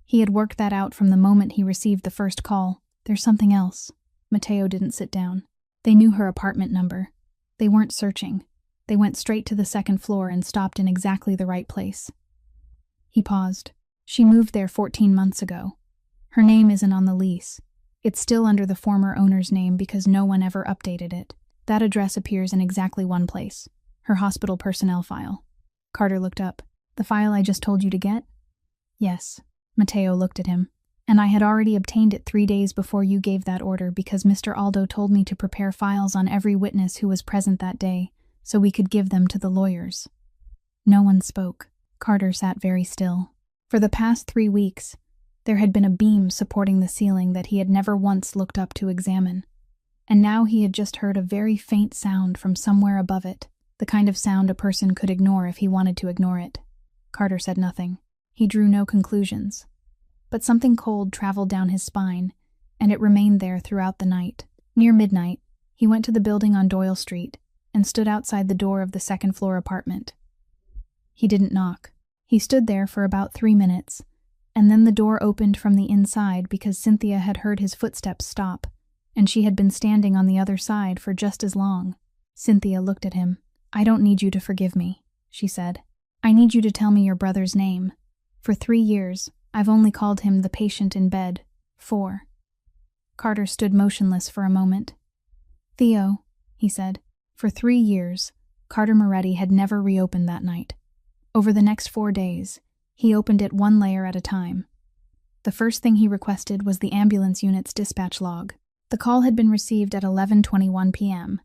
He had worked that out from the moment he received the first call. There's something else. Matteo didn't sit down. They knew her apartment number. They weren't searching. They went straight to the second floor and stopped in exactly the right place. He paused. She moved there 14 months ago. Her name isn't on the lease. It's still under the former owner's name because no one ever updated it. That address appears in exactly one place. Her hospital personnel file. Carter looked up. "The file I just told you to get?" "Yes." Matteo looked at him. "And I had already obtained it 3 days before you gave that order because Mr. Aldo told me to prepare files on every witness who was present that day, so we could give them to the lawyers." No one spoke. Carter sat very still. For the past 3 weeks, there had been a beam supporting the ceiling that he had never once looked up to examine. And now he had just heard a very faint sound from somewhere above it, the kind of sound a person could ignore if he wanted to ignore it. Carter said nothing. He drew no conclusions. But something cold traveled down his spine, and it remained there throughout the night. Near midnight, he went to the building on Doyle Street and stood outside the door of the second-floor apartment. He didn't knock. He stood there for about 3 minutes, and then the door opened from the inside because Cynthia had heard his footsteps stop, and she had been standing on the other side for just as long. Cynthia looked at him. "I don't need you to forgive me," she said. "I need you to tell me your brother's name. For 3 years, I've only called him the patient in bed. 4. Carter stood motionless for a moment. "Theo," he said. For 3 years, Carter Moretti had never reopened that night. Over the next 4 days, he opened it 1 layer at a time. The first thing he requested was the ambulance unit's dispatch log. The call had been received at 11:21 p.m.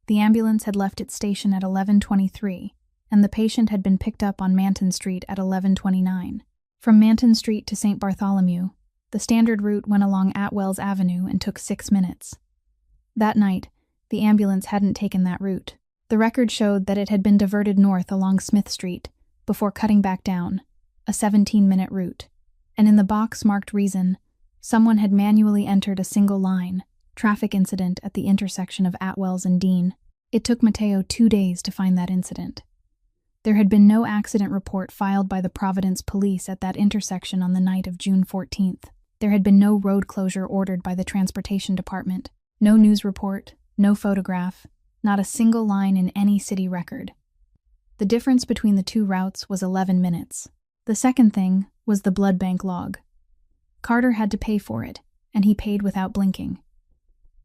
The ambulance had left its station at 11:23, and the patient had been picked up on Manton Street at 11:29. From Manton Street to St. Bartholomew, the standard route went along Atwell's Avenue and took 6 minutes. That night, the ambulance hadn't taken that route. The record showed that it had been diverted north along Smith Street before cutting back down, a 17-minute route. And in the box marked reason, someone had manually entered a single line, traffic incident at the intersection of Atwell's and Dean. It took Matteo 2 days to find that incident. There had been no accident report filed by the Providence police at that intersection on the night of June 14th. There had been no road closure ordered by the Transportation Department, no news report, no photograph, not a single line in any city record. The difference between the 2 routes was 11 minutes. The second thing was the blood bank log. Carter had to pay for it, and he paid without blinking.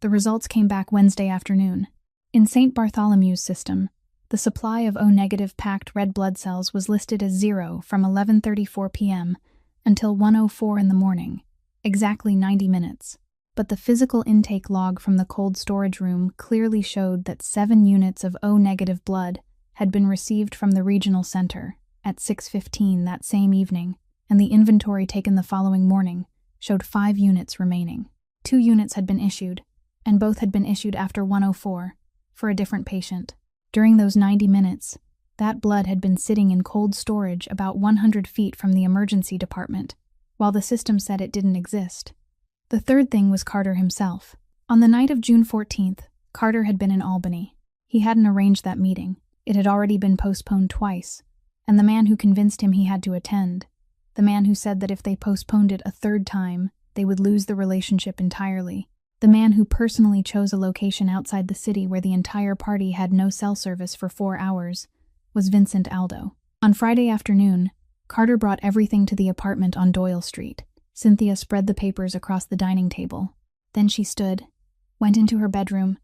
The results came back Wednesday afternoon. In St. Bartholomew's system, the supply of O-negative packed red blood cells was listed as 0 from 11:34 p.m. until 1:04 in the morning, exactly 90 minutes. But the physical intake log from the cold storage room clearly showed that 7 units of O-negative blood had been received from the regional center at 6:15 that same evening, and the inventory taken the following morning showed 5 units remaining. 2 units had been issued, and both had been issued after 1:04 for a different patient. During those 90 minutes, that blood had been sitting in cold storage about 100 feet from the emergency department, while the system said it didn't exist. The third thing was Carter himself. On the night of June 14th, Carter had been in Albany. He hadn't arranged that meeting. It had already been postponed twice, and the man who convinced him he had to attend, the man who said that if they postponed it a 3rd time, they would lose the relationship entirely, the man who personally chose a location outside the city where the entire party had no cell service for 4 hours, was Vincent Aldo. On Friday afternoon, Carter brought everything to the apartment on Doyle Street. Cynthia spread the papers across the dining table. Then she stood, went into her bedroom,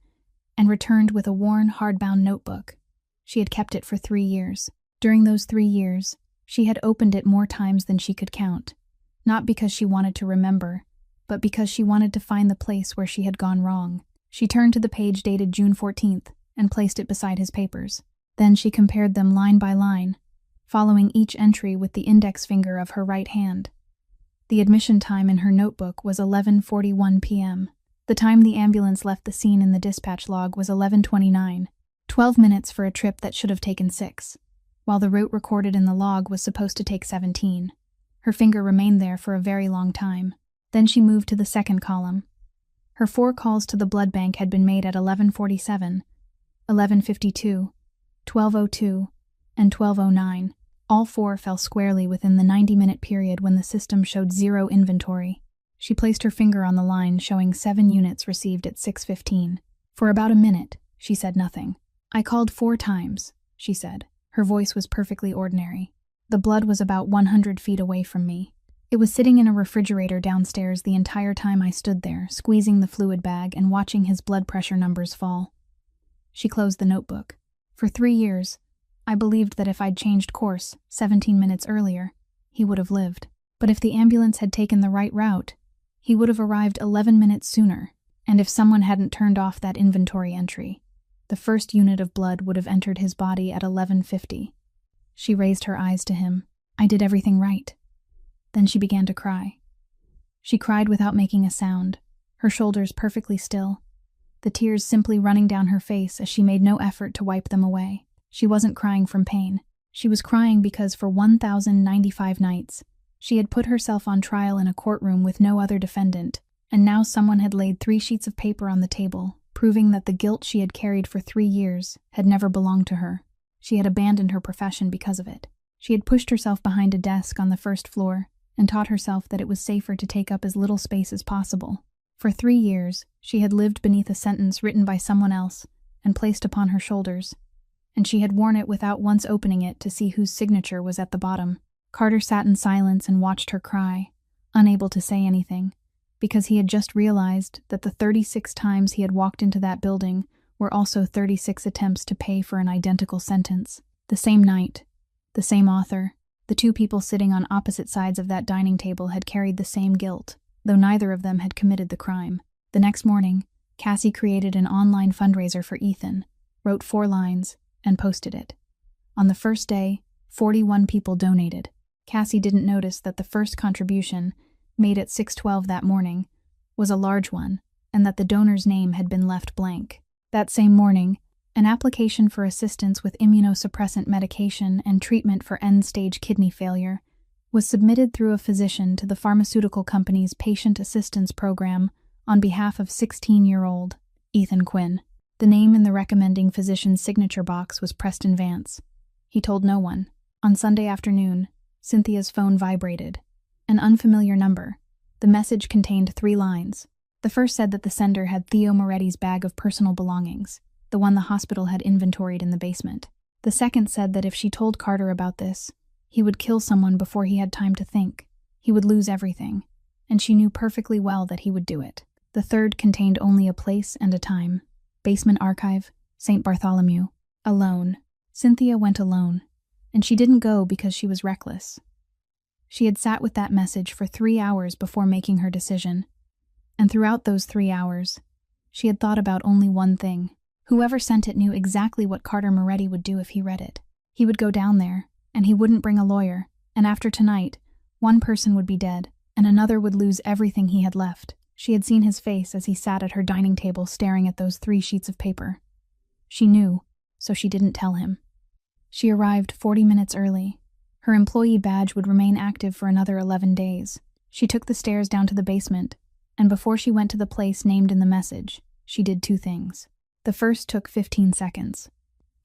and returned with a worn, hardbound notebook. She had kept it for 3 years. During those 3 years, she had opened it more times than she could count, not because she wanted to remember, but because she wanted to find the place where she had gone wrong. She turned to the page dated June 14th and placed it beside his papers. Then she compared them line by line, following each entry with the index finger of her right hand. The admission time in her notebook was 11:41 p.m. The time the ambulance left the scene in the dispatch log was 11:29, 12 minutes for a trip that should have taken 6, while the route recorded in the log was supposed to take 17. Her finger remained there for a very long time. Then she moved to the second column. Her 4 calls to the blood bank had been made at 11:47, 11:52, 12:02, and 12:09. All 4 fell squarely within the 90-minute period when the system showed 0 inventory. She placed her finger on the line showing 7 units received at 6:15. For about a minute, she said nothing. "I called 4 times," she said. Her voice was perfectly ordinary. "The blood was about 100 feet away from me. It was sitting in a refrigerator downstairs the entire time I stood there, squeezing the fluid bag and watching his blood pressure numbers fall." She closed the notebook. "For 3 years, I believed that if I'd changed course 17 minutes earlier, he would have lived. But if the ambulance had taken the right route, he would have arrived 11 minutes sooner, and if someone hadn't turned off that inventory entry, the first unit of blood would have entered his body at 11:50. She raised her eyes to him. "I did everything right." Then she began to cry. She cried without making a sound, her shoulders perfectly still, the tears simply running down her face as she made no effort to wipe them away. She wasn't crying from pain. She was crying because for 1,095 nights, she had put herself on trial in a courtroom with no other defendant, and now someone had laid 3 sheets of paper on the table, proving that the guilt she had carried for 3 years had never belonged to her. She had abandoned her profession because of it. She had pushed herself behind a desk on the first floor and taught herself that it was safer to take up as little space as possible. For 3 years, she had lived beneath a sentence written by someone else and placed upon her shoulders, and she had worn it without once opening it to see whose signature was at the bottom. Carter sat in silence and watched her cry, unable to say anything, because he had just realized that the 36 times he had walked into that building were also 36 attempts to pay for an identical sentence. The same night, the same author, the 2 people sitting on opposite sides of that dining table had carried the same guilt, though neither of them had committed the crime. The next morning, Cassie created an online fundraiser for Ethan, wrote 4 lines, and posted it. On the first day, 41 people donated. Cassie didn't notice that the first contribution, made at 6:12 that morning, was a large one, and that the donor's name had been left blank. That same morning, an application for assistance with immunosuppressant medication and treatment for end-stage kidney failure was submitted through a physician to the pharmaceutical company's patient assistance program on behalf of 16-year-old Ethan Quinn. The name in the recommending physician's signature box was Preston Vance. He told no one. On Sunday afternoon, Cynthia's phone vibrated. An unfamiliar number. The message contained 3 lines. The first said that the sender had Theo Moretti's bag of personal belongings, the one the hospital had inventoried in the basement. The second said that if she told Carter about this, he would kill someone before he had time to think. He would lose everything, and she knew perfectly well that he would do it. The third contained only a place and a time. Basement Archive, St. Bartholomew. Alone. Cynthia went alone, and she didn't go because she was reckless. She had sat with that message for 3 hours before making her decision, and throughout those 3 hours, she had thought about only one thing. Whoever sent it knew exactly what Carter Moretti would do if he read it. He would go down there, and he wouldn't bring a lawyer, and after tonight, one person would be dead, and another would lose everything he had left. She had seen his face as he sat at her dining table staring at those 3 sheets of paper. She knew, so she didn't tell him. She arrived 40 minutes early. Her employee badge would remain active for another 11 days. She took the stairs down to the basement, and before she went to the place named in the message, she did 2 things. The first took 15 seconds.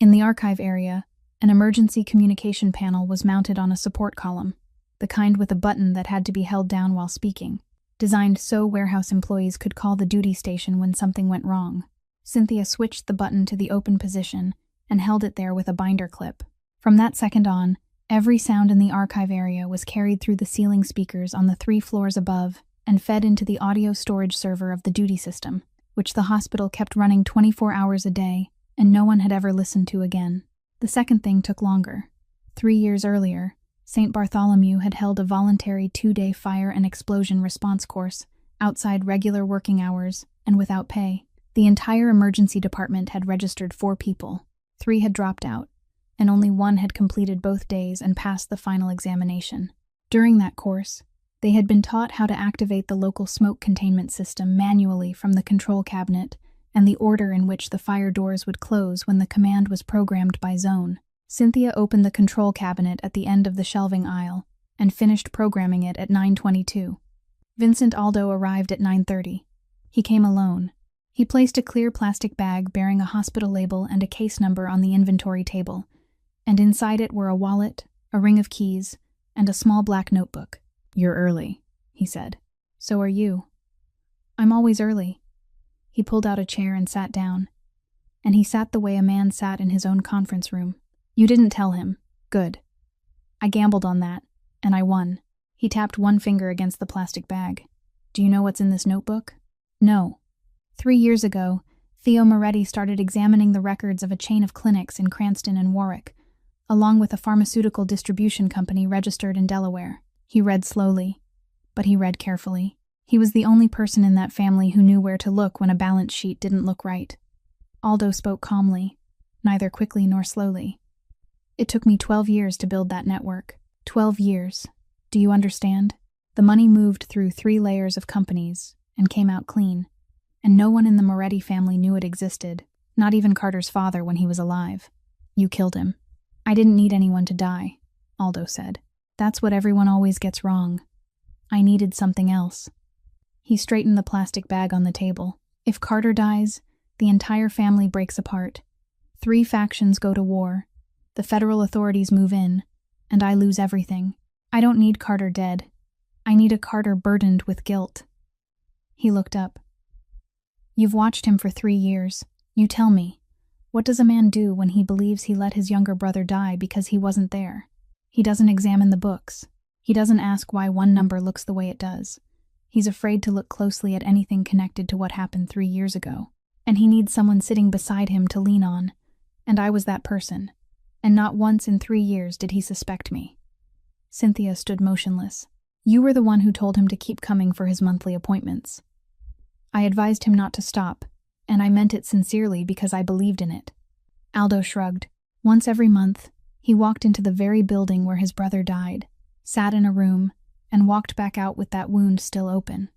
In the archive area, an emergency communication panel was mounted on a support column, the kind with a button that had to be held down while speaking, designed so warehouse employees could call the duty station when something went wrong. Cynthia switched the button to the open position and held it there with a binder clip. From that second on, every sound in the archive area was carried through the ceiling speakers on the 3 floors above and fed into the audio storage server of the duty system, which the hospital kept running 24 hours a day, and no one had ever listened to again. The second thing took longer. 3 years earlier, St. Bartholomew had held a voluntary 2-day fire and explosion response course, outside regular working hours and without pay. The entire emergency department had registered 4 people. 3 had dropped out, and only 1 had completed both days and passed the final examination. During that course, they had been taught how to activate the local smoke containment system manually from the control cabinet and the order in which the fire doors would close when the command was programmed by zone. Cynthia opened the control cabinet at the end of the shelving aisle and finished programming it at 9:22. Vincent Aldo arrived at 9:30. He came alone. He placed a clear plastic bag bearing a hospital label and a case number on the inventory table, and inside it were a wallet, a ring of keys, and a small black notebook. "You're early," he said. "So are you." "I'm always early." He pulled out a chair and sat down, and he sat the way a man sat in his own conference room. "You didn't tell him. Good. I gambled on that, and I won." He tapped one finger against the plastic bag. "Do you know what's in this notebook?" "No." 3 years ago, Theo Moretti started examining the records of a chain of clinics in Cranston and Warwick, along with a pharmaceutical distribution company registered in Delaware. He read slowly, but he read carefully. He was the only person in that family who knew where to look when a balance sheet didn't look right. Aldo spoke calmly, neither quickly nor slowly. "It took me 12 years to build that network. 12 years. Do you understand? The money moved through 3 layers of companies and came out clean, and no one in the Moretti family knew it existed, not even Carter's father when he was alive. You killed him." "I didn't need anyone to die," Aldo said. "That's what everyone always gets wrong. I needed something else." He straightened the plastic bag on the table. "If Carter dies, the entire family breaks apart. 3 factions go to war. The federal authorities move in, and I lose everything. I don't need Carter dead. I need a Carter burdened with guilt." He looked up. "You've watched him for 3 years. You tell me, what does a man do when he believes he let his younger brother die because he wasn't there? He doesn't examine the books. He doesn't ask why one number looks the way it does. He's afraid to look closely at anything connected to what happened 3 years ago. And he needs someone sitting beside him to lean on. And I was that person. And not once in 3 years did he suspect me." Cynthia stood motionless. "You were the one who told him to keep coming for his monthly appointments." "I advised him not to stop, and I meant it sincerely because I believed in it." Aldo shrugged. "Once every month, he walked into the very building where his brother died, sat in a room, and walked back out with that wound still open.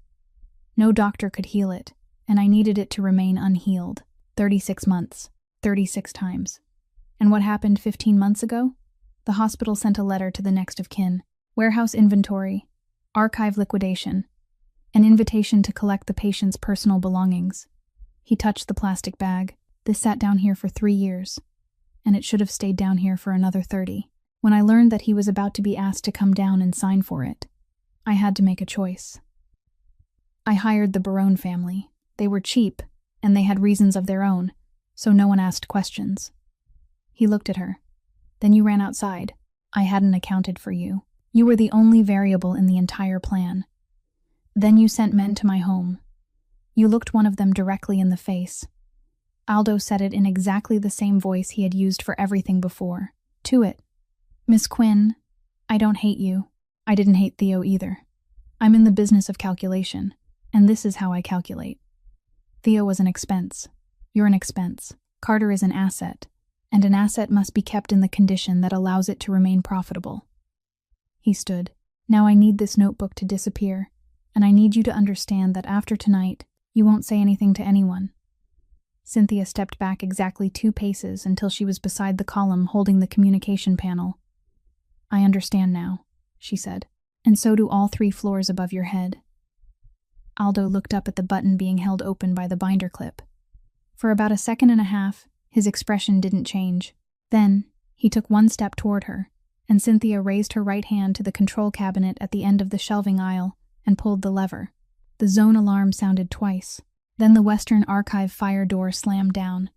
No doctor could heal it, and I needed it to remain unhealed. 36 months, 36 times. And what happened 15 months ago? The hospital sent a letter to the next of kin. Warehouse inventory, archive liquidation, an invitation to collect the patient's personal belongings." He touched the plastic bag. "This sat down here for 3 years, and it should have stayed down here for another 30. When I learned that he was about to be asked to come down and sign for it, I had to make a choice. I hired the Barone family. They were cheap, and they had reasons of their own, so no one asked questions." He looked at her. "Then you ran outside. I hadn't accounted for you. You were the only variable in the entire plan. Then you sent men to my home. You looked one of them directly in the face." Aldo said it in exactly the same voice he had used for everything before. "To it. Miss Quinn, I don't hate you. I didn't hate Theo either. I'm in the business of calculation, and this is how I calculate. Theo was an expense. You're an expense. Carter is an asset, and an asset must be kept in the condition that allows it to remain profitable." He stood. "Now I need this notebook to disappear, and I need you to understand that after tonight, you won't say anything to anyone." Cynthia stepped back exactly 2 paces until she was beside the column holding the communication panel. "I understand now," she said. "And so do all 3 floors above your head." Aldo looked up at the button being held open by the binder clip. For about a second and a half, his expression didn't change. Then, he took 1 step toward her, and Cynthia raised her right hand to the control cabinet at the end of the shelving aisle and pulled the lever. The zone alarm sounded twice. Then the Western Archive fire door slammed down,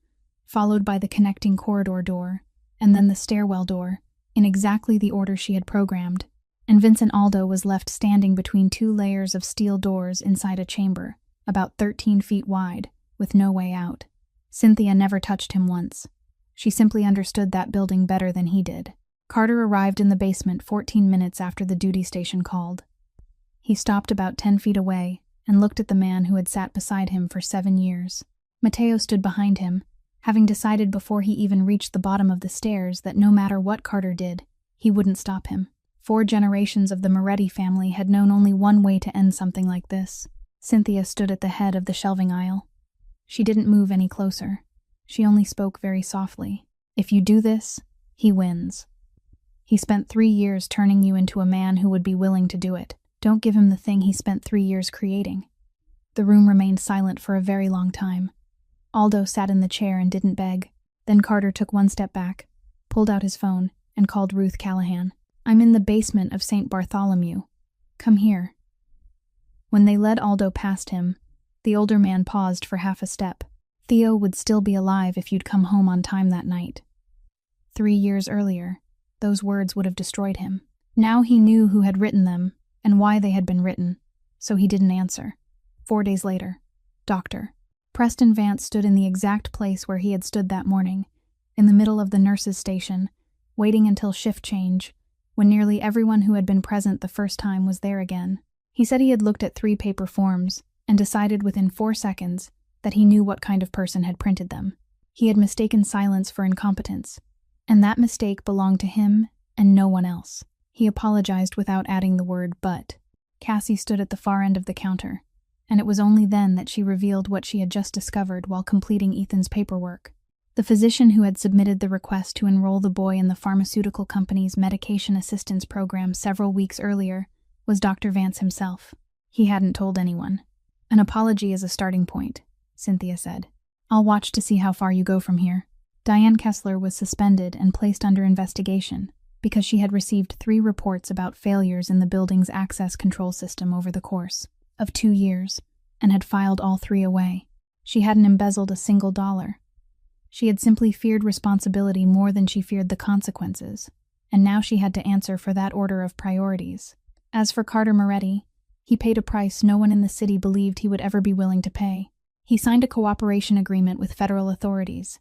followed by the connecting corridor door, and then the stairwell door, in exactly the order she had programmed, and Vincent Aldo was left standing between 2 layers of steel doors inside a chamber, about 13 feet wide, with no way out. Cynthia never touched him once. She simply understood that building better than he did. Carter arrived in the basement 14 minutes after the duty station called. He stopped about 10 feet away and looked at the man who had sat beside him for 7 years. Matteo stood behind him, having decided before he even reached the bottom of the stairs that no matter what Carter did, he wouldn't stop him. 4 generations of the Moretti family had known only one way to end something like this. Cynthia stood at the head of the shelving aisle. She didn't move any closer. She only spoke very softly. If you do this, he wins. He spent 3 years turning you into a man who would be willing to do it. Don't give him the thing he spent 3 years creating. The room remained silent for a very long time. Aldo sat in the chair and didn't beg. Then Carter took one step back, pulled out his phone, and called Ruth Callahan. I'm in the basement of St. Bartholomew. Come here. When they led Aldo past him, the older man paused for half a step. Theo would still be alive if you'd come home on time that night. 3 years earlier, those words would have destroyed him. Now he knew who had written them and why they had been written, so he didn't answer. 4 days later, Dr. Preston Vance stood in the exact place where he had stood that morning, in the middle of the nurses' station, waiting until shift change, when nearly everyone who had been present the first time was there again. He said he had looked at 3 paper forms and decided within 4 seconds that he knew what kind of person had printed them. He had mistaken silence for incompetence, and that mistake belonged to him and no one else. He apologized without adding the word but. Cassie stood at the far end of the counter, and it was only then that she revealed what she had just discovered while completing Ethan's paperwork. The physician who had submitted the request to enroll the boy in the pharmaceutical company's medication assistance program several weeks earlier was Dr. Vance himself. He hadn't told anyone. An apology is a starting point, Cynthia said. I'll watch to see how far you go from here. Diane Kessler was suspended and placed under investigation because she had received 3 reports about failures in the building's access control system over the course of 2 years, and had filed all 3 away. She hadn't embezzled a single dollar. She had simply feared responsibility more than she feared the consequences, and now she had to answer for that order of priorities. As for Carter Moretti, he paid a price no one in the city believed he would ever be willing to pay. He signed a cooperation agreement with federal authorities,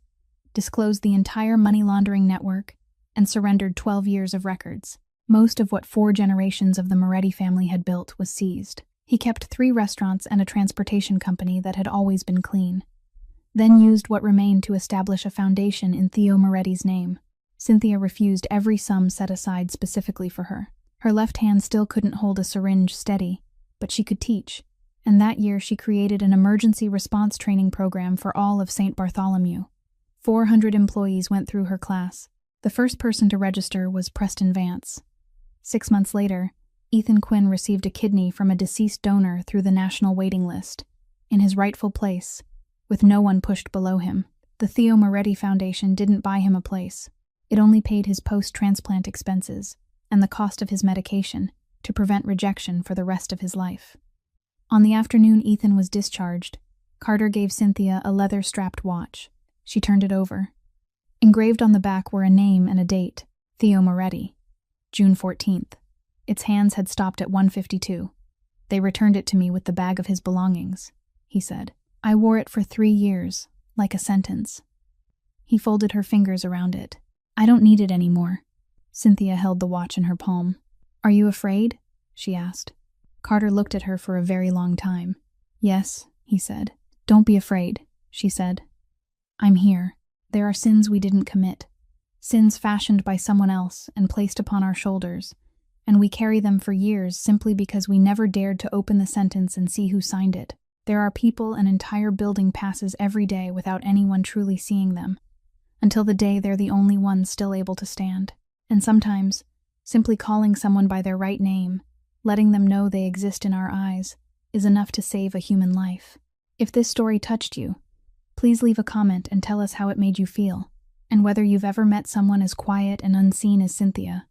disclosed the entire money laundering network, and surrendered 12 years of records. Most of what 4 generations of the Moretti family had built was seized. He kept 3 restaurants and a transportation company that had always been clean, then used what remained to establish a foundation in Theo Moretti's name. Cynthia refused every sum set aside specifically for her. Her left hand still couldn't hold a syringe steady, but she could teach, and that year she created an emergency response training program for all of St. Bartholomew. 400 employees went through her class. The first person to register was Preston Vance. 6 months later, Ethan Quinn received a kidney from a deceased donor through the national waiting list, in his rightful place, with no one pushed below him. The Theo Moretti Foundation didn't buy him a place. It only paid his post-transplant expenses and the cost of his medication to prevent rejection for the rest of his life. On the afternoon Ethan was discharged, Carter gave Cynthia a leather-strapped watch. She turned it over. Engraved on the back were a name and a date, Theo Moretti, June 14th. Its hands had stopped at 1:52. They returned it to me with the bag of his belongings, he said. I wore it for 3 years, like a sentence. He folded her fingers around it. I don't need it anymore. Cynthia held the watch in her palm. Are you afraid? She asked. Carter looked at her for a very long time. Yes, he said. Don't be afraid, she said. I'm here. There are sins we didn't commit, sins fashioned by someone else and placed upon our shoulders, and we carry them for years simply because we never dared to open the sentence and see who signed it. There are people an entire building passes every day without anyone truly seeing them, until the day they're the only ones still able to stand. And sometimes, simply calling someone by their right name, letting them know they exist in our eyes, is enough to save a human life. If this story touched you, please leave a comment and tell us how it made you feel, and whether you've ever met someone as quiet and unseen as Cynthia,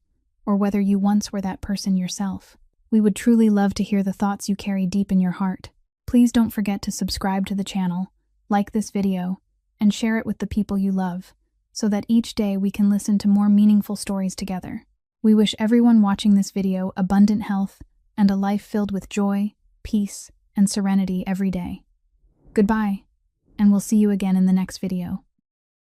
or whether you once were that person yourself. We would truly love to hear the thoughts you carry deep in your heart. Please don't forget to subscribe to the channel, like this video, and share it with the people you love, so that each day we can listen to more meaningful stories together. We wish everyone watching this video abundant health and a life filled with joy, peace, and serenity every day. Goodbye, and we'll see you again in the next video.